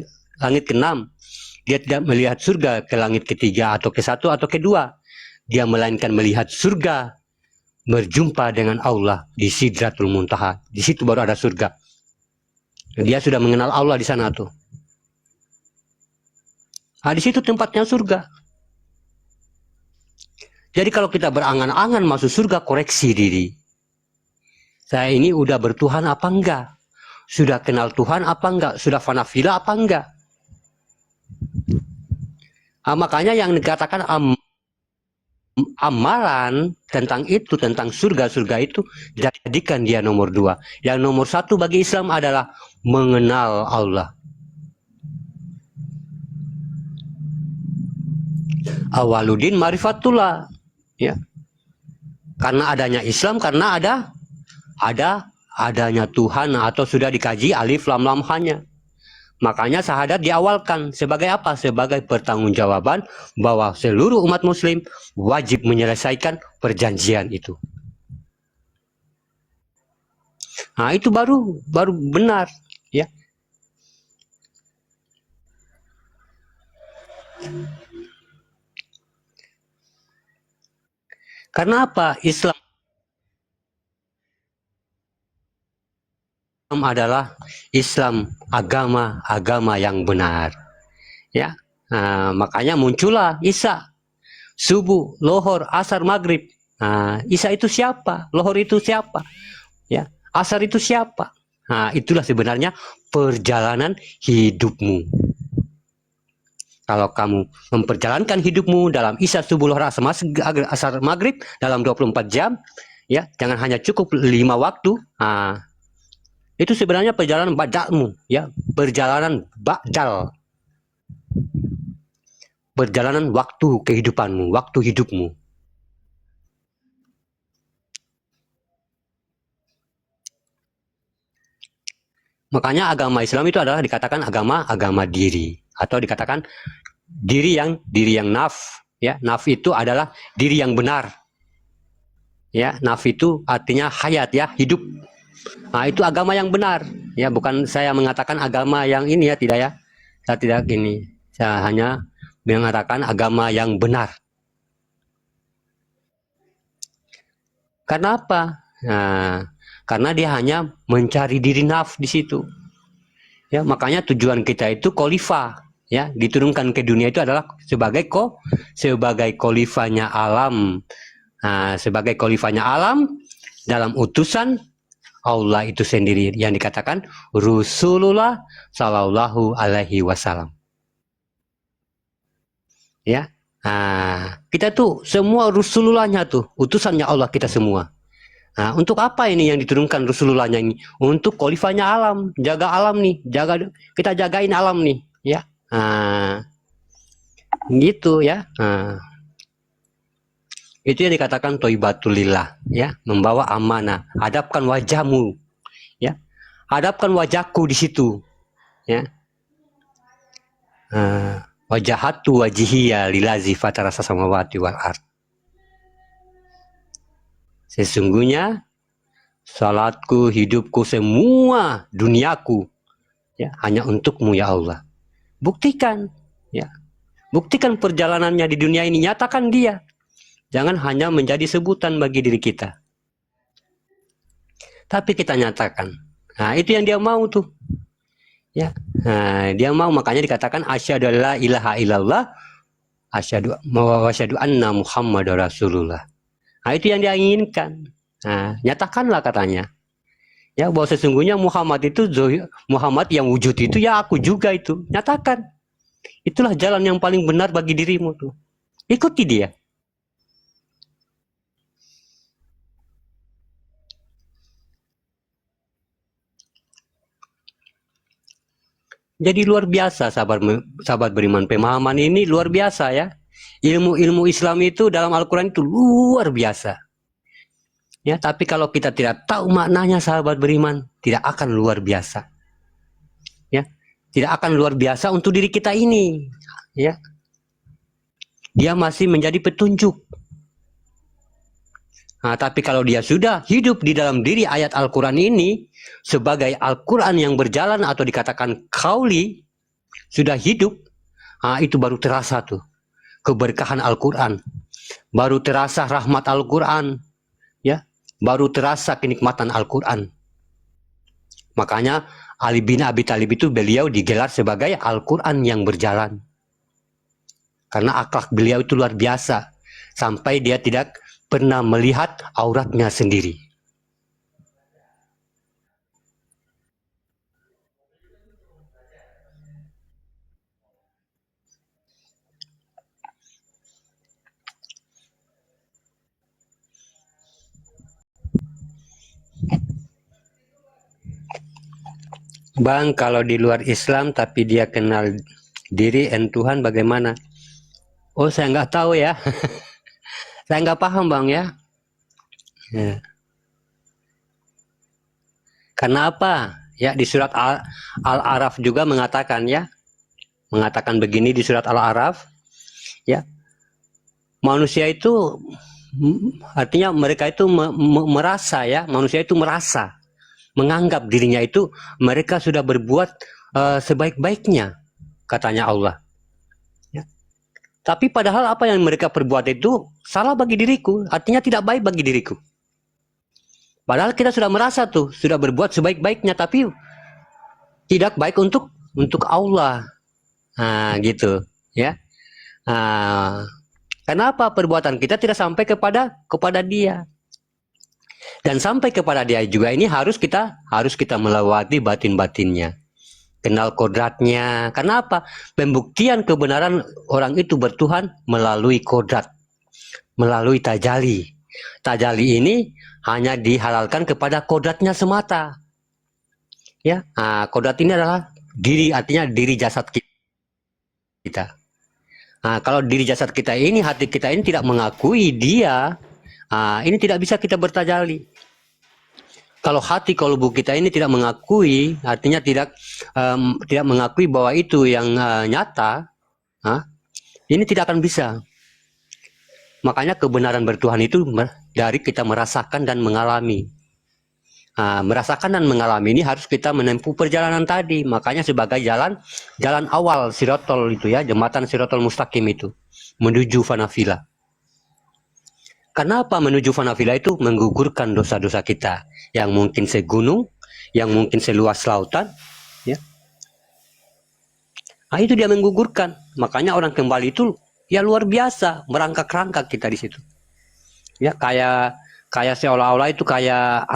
langit ke-6. Dia tidak melihat surga ke langit ke-3 atau ke-1 atau ke-2. Dia melainkan melihat surga, berjumpa dengan Allah di Sidratul Muntaha. Di situ baru ada surga. Dia sudah mengenal Allah di sana tuh. Nah, di situ tempatnya surga. Jadi kalau kita berangan-angan masuk surga, koreksi diri. Saya ini udah bertuhan apa enggak? Sudah kenal Tuhan apa enggak? Sudah fanafila apa enggak? Nah, makanya yang dikatakan amalan tentang itu, tentang surga-surga itu, jadikan dia nomor 2. Yang nomor 1 bagi Islam adalah mengenal Allah. Awaluddin marifatullah, ya. Karena adanya Islam, karena adanya Tuhan atau sudah dikaji alif lam lam hanya. Makanya syahadat diawalkan sebagai apa? Sebagai pertanggungjawaban bahwa seluruh umat muslim wajib menyelesaikan perjanjian itu. Nah, itu baru benar, ya. Karena apa? Islam adalah Islam agama yang benar, ya. Nah, makanya muncullah Isa, subuh, lohor, asar, maghrib. Nah, Isa itu siapa? Lohor itu siapa? Ya, asar itu siapa? Nah, itulah sebenarnya perjalanan hidupmu. Kalau kamu memperjalankan hidupmu dalam Isa, subuh, lohor, asar, maghrib dalam 24 jam, ya, jangan hanya cukup 5 waktu. Nah, itu sebenarnya perjalanan ba'dalmu, ya, perjalanan ba'dal. Perjalanan waktu kehidupanmu, waktu hidupmu. Makanya agama Islam itu adalah dikatakan agama diri, atau dikatakan diri yang naf, ya. Naf itu adalah diri yang benar. Ya, naf itu artinya hayat, ya, hidup. Nah, itu agama yang benar, ya. Bukan saya mengatakan agama yang ini, ya, tidak, ya. Saya tidak gini. Saya hanya mengatakan agama yang benar. Karena apa? Nah, karena dia hanya mencari diri naf di situ. Ya, makanya tujuan kita itu khalifah, ya, diturunkan ke dunia itu adalah sebagai khalifahnya alam. Nah, sebagai khalifahnya alam dalam utusan Allah itu sendiri yang dikatakan Rasulullah Sallallahu Alaihi Wasallam. Ya, nah, kita tuh semua Rasulullahnya tuh, utusannya Allah kita semua. Nah, untuk apa ini yang diturunkan Rasulullahnya ini? Untuk khalifahnya alam, jaga alam nih, kita jagain alam nih, ya. Nah, gitu, ya. Nah, itu yang dikatakan Thoibatulillah, ya, membawa amanah. Hadapkan wajahmu, ya, hadapkan wajahku di situ, ya. Wajahatu wajihiyya lillazi fatarasa samawati wal ard. Sesungguhnya salatku, hidupku, semua duniaku, ya, hanya untukmu ya Allah. Buktikan, ya. Buktikan perjalanannya di dunia ini, nyatakan dia. Jangan hanya menjadi sebutan bagi diri kita. Tapi kita nyatakan. Nah, itu yang dia mau tuh. Ya. Nah, dia mau, makanya dikatakan asyhadu alla ilaha illallah asyhadu anna Muhammadar Rasulullah. Nah, itu yang dia inginkan. Nah, nyatakanlah katanya. Ya, bahwa sesungguhnya Muhammad itu Muhammad yang wujud itu ya aku juga itu. Nyatakan. Itulah jalan yang paling benar bagi dirimu tuh. Ikuti dia. Jadi luar biasa sahabat beriman, pemahaman ini luar biasa ya. Ilmu-ilmu Islam itu dalam Al-Quran itu luar biasa. Ya, tapi kalau kita tidak tahu maknanya sahabat beriman, tidak akan luar biasa. Ya, tidak akan luar biasa untuk diri kita ini. Ya, dia masih menjadi petunjuk. Nah, tapi kalau dia sudah hidup di dalam diri ayat Al-Quran ini, sebagai Al-Quran yang berjalan atau dikatakan kauli, sudah hidup, nah, itu baru terasa tuh, keberkahan Al-Quran. Baru terasa rahmat Al-Quran, ya, baru terasa kenikmatan Al-Quran. Makanya Ali bin Abi Thalib itu beliau digelar sebagai Al-Quran yang berjalan. Karena akhlak beliau itu luar biasa, sampai dia tidak pernah melihat auratnya sendiri. Bang, kalau di luar Islam tapi dia kenal diri dan Tuhan bagaimana? Oh, saya nggak tahu ya. Saya nggak paham bang ya. Ya. Karena apa? Ya, di surat Al-A'raf juga mengatakan ya, mengatakan begini di surat Al-A'raf, ya, manusia itu artinya mereka itu merasa ya, manusia itu merasa, menganggap dirinya itu mereka sudah berbuat sebaik-baiknya, katanya Allah. Tapi padahal apa yang mereka perbuat itu salah bagi diriku, artinya tidak baik bagi diriku. Padahal kita sudah merasa tuh, sudah berbuat sebaik-baiknya, tapi tidak baik untuk Allah. Nah, gitu, ya. Nah, kenapa perbuatan kita tidak sampai kepada dia? Dan sampai kepada dia juga ini harus kita melewati batin-batinnya. Kenal kodratnya. Kenapa? Pembuktian kebenaran orang itu bertuhan melalui kodrat, melalui tajali. Tajali ini hanya dihalalkan kepada kodratnya semata. Ya, nah, kodrat ini adalah diri, artinya diri jasad kita. Nah, kalau diri jasad kita ini, hati kita ini tidak mengakui dia, ini tidak bisa kita bertajali. Kalau hati kalbu kita ini tidak mengakui, artinya tidak mengakui bahwa itu yang nyata, ini tidak akan bisa. Makanya kebenaran bertuhan itu dari kita merasakan dan mengalami. Merasakan dan mengalami ini harus kita menempuh perjalanan tadi. Makanya sebagai jalan awal sirotol itu ya, jembatan sirotol mustaqim itu menuju fanafila. Kenapa menuju fanafila itu? Menggugurkan dosa-dosa kita yang mungkin segunung, yang mungkin seluas lautan, ya. Nah, itu dia menggugurkan. Makanya orang kembali itu ya luar biasa, merangkak-rangkak kita di situ. Ya, kayak seolah-olah itu kayak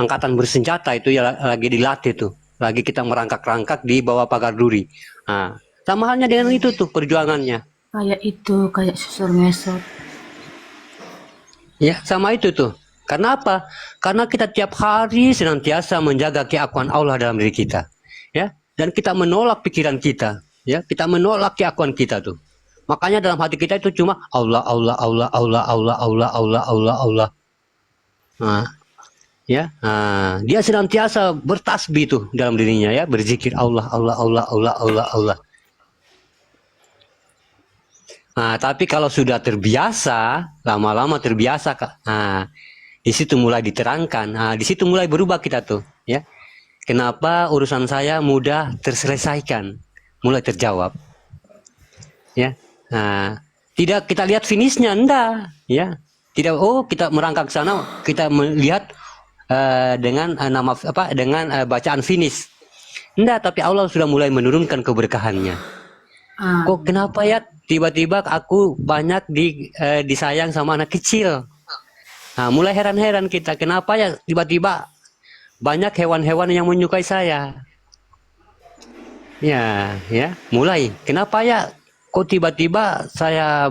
angkatan bersenjata itu ya lagi dilatih tuh. Lagi kita merangkak-rangkak di bawah pagar duri. Nah, sama halnya dengan itu tuh perjuangannya. Kayak susur ngesot. Ya, sama itu tuh. Karena apa? Karena kita tiap hari senantiasa menjaga keakuan Allah dalam diri kita. Ya, dan kita menolak pikiran kita. Ya, kita menolak keakuan kita tuh. Makanya dalam hati kita itu cuma Allah, Allah, Allah, Allah, Allah, Allah, Allah, Allah, Allah. Nah, ya, dia senantiasa bertasbih tuh dalam dirinya ya, berzikir Allah, Allah, Allah, Allah, Allah, Allah. Nah, tapi kalau sudah terbiasa, lama-lama terbiasa, di situ mulai diterangkan, di situ mulai berubah kita tuh, ya. Kenapa urusan saya mudah terselesaikan? mulai terjawab. Ya, nah, tidak kita lihat finishnya, enggak, ya, tidak. Oh, kita merangkak ke sana, kita melihat dengan nama apa, dengan bacaan finish, enggak. Tapi Allah sudah mulai menurunkan keberkahannya. Kok kenapa ya tiba-tiba aku banyak disayang sama anak kecil? Nah, mulai heran-heran kita, kenapa ya tiba-tiba banyak hewan-hewan yang menyukai saya? Ya, mulai. Kenapa ya? Kok tiba-tiba saya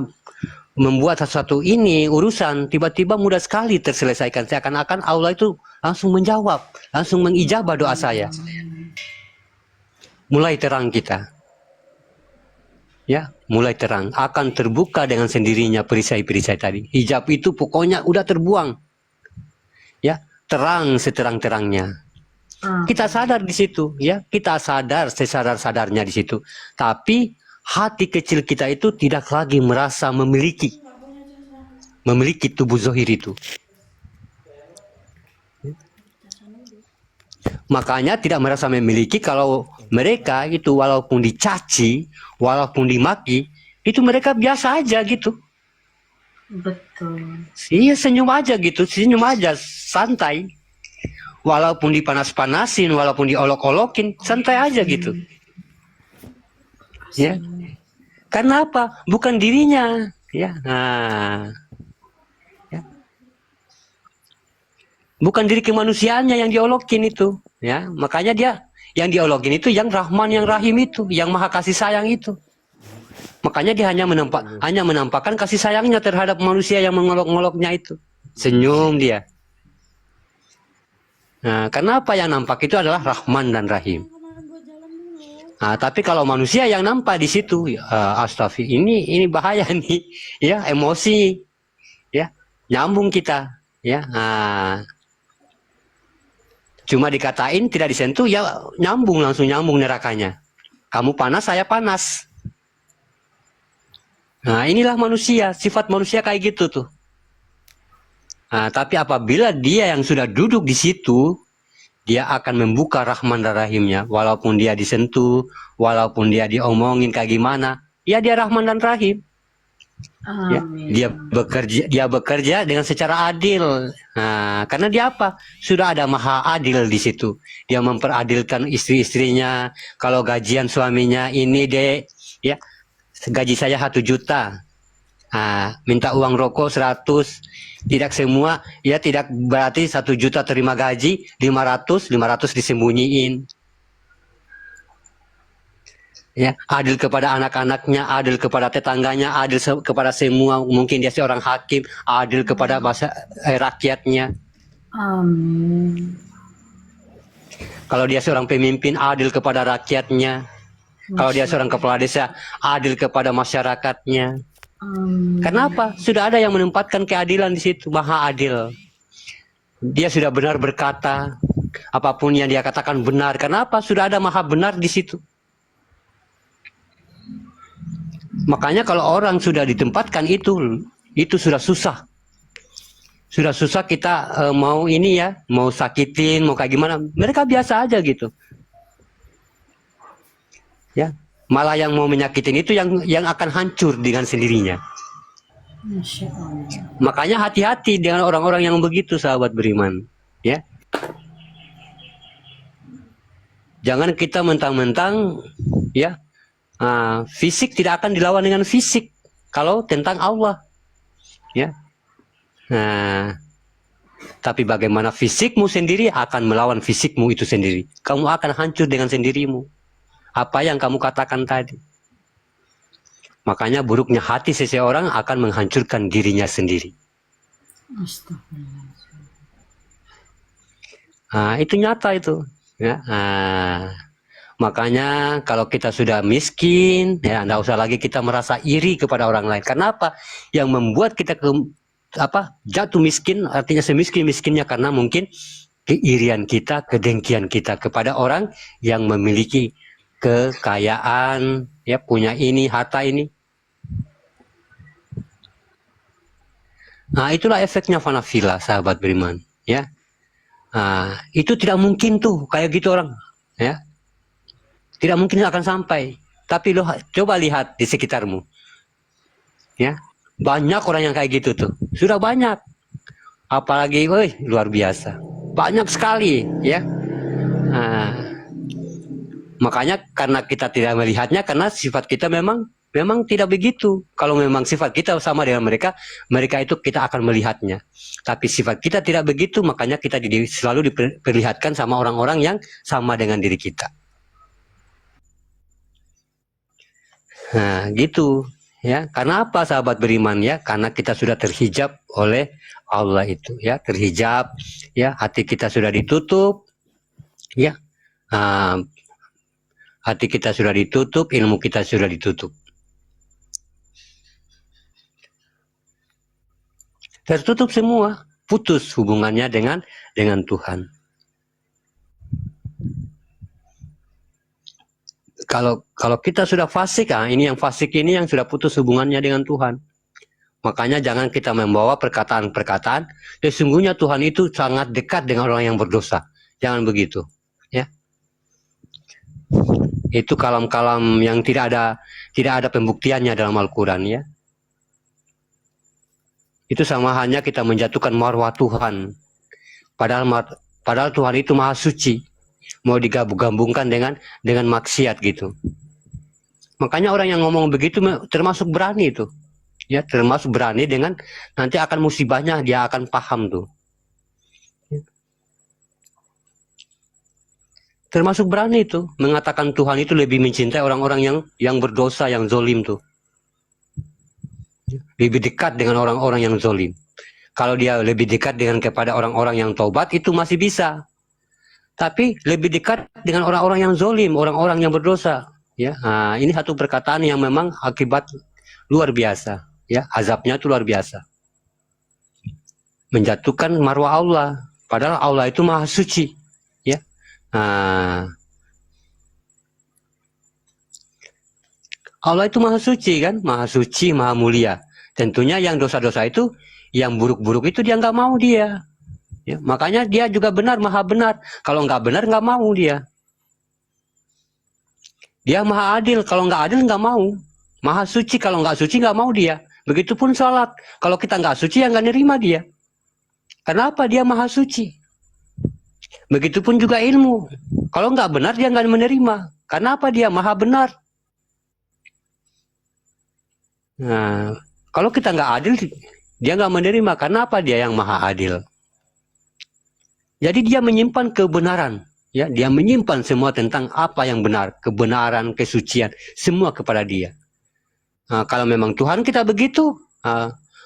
membuat sesuatu ini urusan tiba-tiba mudah sekali terselesaikan. Seakan-akan Allah itu langsung menjawab, langsung mengijabah doa saya. Mulai terang kita. Ya, mulai terang. Akan terbuka dengan sendirinya perisai-perisai tadi. Hijab itu pokoknya udah terbuang. Ya, terang seterang-terangnya. Kita sadar di situ, ya, kita sadar sesadar-sadarnya di situ. Tapi hati kecil kita itu tidak lagi merasa memiliki tubuh zahir itu. Makanya tidak merasa memiliki kalau mereka itu walaupun dicaci, walaupun dimaki, itu mereka biasa aja gitu. Betul. Iya, senyum aja gitu, senyum aja, santai. Walaupun dipanas-panasin, walaupun diolok-olokin, santai aja gitu. Ya. Karena apa? Bukan dirinya, ya. Nah. Ya. Bukan diri kemanusiaannya yang diolokin itu, ya. Makanya dia yang diolokin itu yang Rahman, yang Rahim itu, yang Maha Kasih Sayang itu. Makanya dia hanya menampakkan kasih sayangnya terhadap manusia yang mengolok-ngoloknya itu. Senyum dia. Nah, kenapa yang nampak itu adalah Rahman dan Rahim. Nah, tapi kalau manusia yang nampak di situ, astagfirullah, ini bahaya nih, ya, emosi, ya, nyambung kita, ya. Nah, cuma dikatain tidak disentuh, ya nyambung, langsung nyambung nerakanya. Kamu panas, saya panas. Nah, inilah manusia, sifat manusia kayak gitu tuh. Nah, tapi apabila dia yang sudah duduk di situ, dia akan membuka Rahman dan Rahimnya. Walaupun dia disentuh, walaupun dia diomongin kayak gimana, ya dia Rahman dan Rahim. Ya, dia bekerja dengan secara adil. Nah, karena dia apa? Sudah ada Maha Adil di situ. Dia memperadilkan istri-istrinya. Kalau gajian suaminya ini deh, ya, gaji saya 1 juta. Nah, minta uang rokok 100, tidak semua, ya, tidak berarti 1 juta terima gaji, 500 disembunyiin. Ya, adil kepada anak-anaknya, adil kepada tetangganya, adil kepada semua, mungkin dia seorang hakim, adil kepada rakyatnya. Amin. Kalau dia seorang pemimpin, adil kepada rakyatnya. Kalau dia seorang kepala desa, adil kepada masyarakatnya. Kenapa? Sudah ada yang menempatkan keadilan di situ, Maha Adil. Dia sudah benar berkata, apapun yang dia katakan benar. Kenapa? Sudah ada Maha Benar di situ. Makanya kalau orang sudah ditempatkan itu sudah susah. Sudah susah kita mau ini ya, mau sakitin, mau kayak gimana. Mereka biasa aja gitu. Ya. Malah yang mau menyakitin itu yang akan hancur dengan sendirinya. Masya Allah. Makanya hati-hati dengan orang-orang yang begitu, sahabat beriman. Ya, jangan kita mentang-mentang, ya, fisik tidak akan dilawan dengan fisik. Kalau tentang Allah, ya. Nah, tapi bagaimana fisikmu sendiri akan melawan fisikmu itu sendiri. Kamu akan hancur dengan sendirimu. Apa yang kamu katakan tadi. Makanya buruknya hati seseorang akan menghancurkan dirinya sendiri. Nah, itu nyata itu. Ya. Nah, makanya kalau kita sudah miskin, ya tidak usah lagi kita merasa iri kepada orang lain. Kenapa? Yang membuat kita jatuh miskin, artinya semiskin-miskinnya karena mungkin keirian kita, kedengkian kita kepada orang yang memiliki kekayaan, ya, punya ini, harta ini. Nah, itulah efeknya fanafila, sahabat beriman, ya. Nah, itu tidak mungkin tuh kayak gitu orang, ya. Tidak mungkin akan sampai. Tapi lo coba lihat di sekitarmu, ya, banyak orang yang kayak gitu tuh, sudah banyak. Apalagi, woi, luar biasa, banyak sekali, ya. Nah, makanya karena kita tidak melihatnya, karena sifat kita memang tidak begitu. Kalau memang sifat kita sama dengan mereka, mereka itu kita akan melihatnya. Tapi sifat kita tidak begitu, makanya kita selalu diperlihatkan sama orang-orang yang sama dengan diri kita. Nah, gitu. Ya, karena apa sahabat beriman ya? Karena kita sudah terhijab oleh Allah itu, ya, terhijab, ya, hati kita sudah ditutup, ya. Hati kita sudah ditutup, ilmu kita sudah ditutup. Tertutup semua, putus hubungannya dengan Tuhan. Kalau kita sudah fasik, ini yang fasik ini yang sudah putus hubungannya dengan Tuhan. Makanya jangan kita membawa perkataan-perkataan, sesungguhnya Tuhan itu sangat dekat dengan orang yang berdosa. Jangan begitu, ya. Itu kalam-kalam yang tidak ada pembuktiannya dalam Al-Quran, ya. Itu sama hanya kita menjatuhkan marwah Tuhan. Padahal Tuhan itu maha suci. Mau digabung-gabungkan dengan maksiat gitu. Makanya orang yang ngomong begitu termasuk berani itu. Ya, termasuk berani dengan nanti akan musibahnya dia akan paham tuh. Termasuk berani itu mengatakan Tuhan itu lebih mencintai orang-orang yang berdosa, yang zolim tuh. Lebih dekat dengan orang-orang yang zolim. Kalau dia lebih dekat kepada orang-orang yang taubat itu masih bisa. Tapi lebih dekat dengan orang-orang yang zolim, orang-orang yang berdosa. Ya, nah, ini satu perkataan yang memang akibat luar biasa. Ya, azabnya itu luar biasa. Menjatuhkan marwah Allah. Padahal Allah itu maha suci. Ya. Nah, Allah itu maha suci kan, maha suci, maha mulia. Tentunya yang dosa-dosa itu, yang buruk-buruk itu dia nggak mau dia. Ya, makanya dia juga benar, maha benar. Kalau nggak benar nggak mau dia. Dia maha adil, kalau nggak adil nggak mau. Maha suci, kalau nggak suci nggak mau dia. Begitupun salat, kalau kita nggak suci ya nggak nerima dia. Kenapa? Dia maha suci. Begitupun juga ilmu. Kalau nggak benar dia nggak menerima. Kenapa? Dia maha benar. Nah, kalau kita nggak adil, dia nggak menerima. Kenapa? Dia yang maha adil. Jadi dia menyimpan kebenaran. Ya, dia menyimpan semua tentang apa yang benar, kebenaran, kesucian, semua kepada dia. Nah, kalau memang Tuhan kita begitu,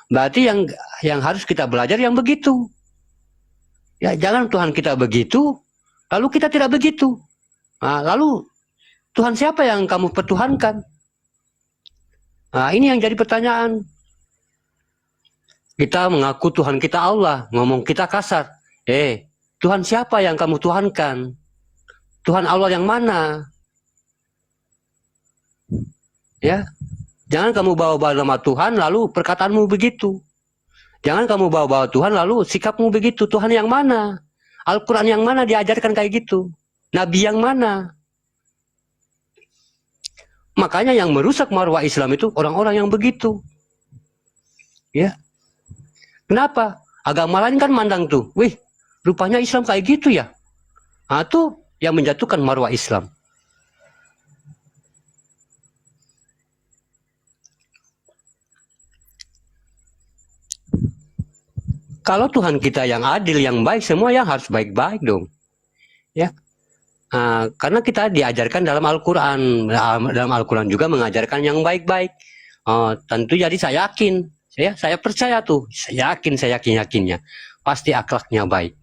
berarti yang harus kita belajar yang begitu. Ya, jangan Tuhan kita begitu, lalu kita tidak begitu. Nah, lalu Tuhan siapa yang kamu pertuhankan? Nah, ini yang jadi pertanyaan. Kita mengaku Tuhan kita Allah, ngomong kita kasar. Tuhan siapa yang kamu tuhankan? Tuhan Allah yang mana? Ya, jangan kamu bawa-bawa nama Tuhan lalu perkataanmu begitu. Jangan kamu bawa-bawa Tuhan lalu sikapmu begitu. Tuhan yang mana? Al-Quran yang mana diajarkan kayak gitu? Nabi yang mana? Makanya yang merusak marwah Islam itu orang-orang yang begitu. Ya. Kenapa? Agama lain kan mandang tuh. Wih, rupanya Islam kayak gitu ya. Nah, itu yang menjatuhkan marwah Islam. Kalau Tuhan kita yang adil, yang baik, semua yang harus baik-baik dong. Ya. Karena kita diajarkan dalam Al-Quran. Dalam Al-Quran juga mengajarkan yang baik-baik. Tentu jadi saya yakin. Saya percaya tuh. Saya yakinnya. Pasti akhlaknya baik.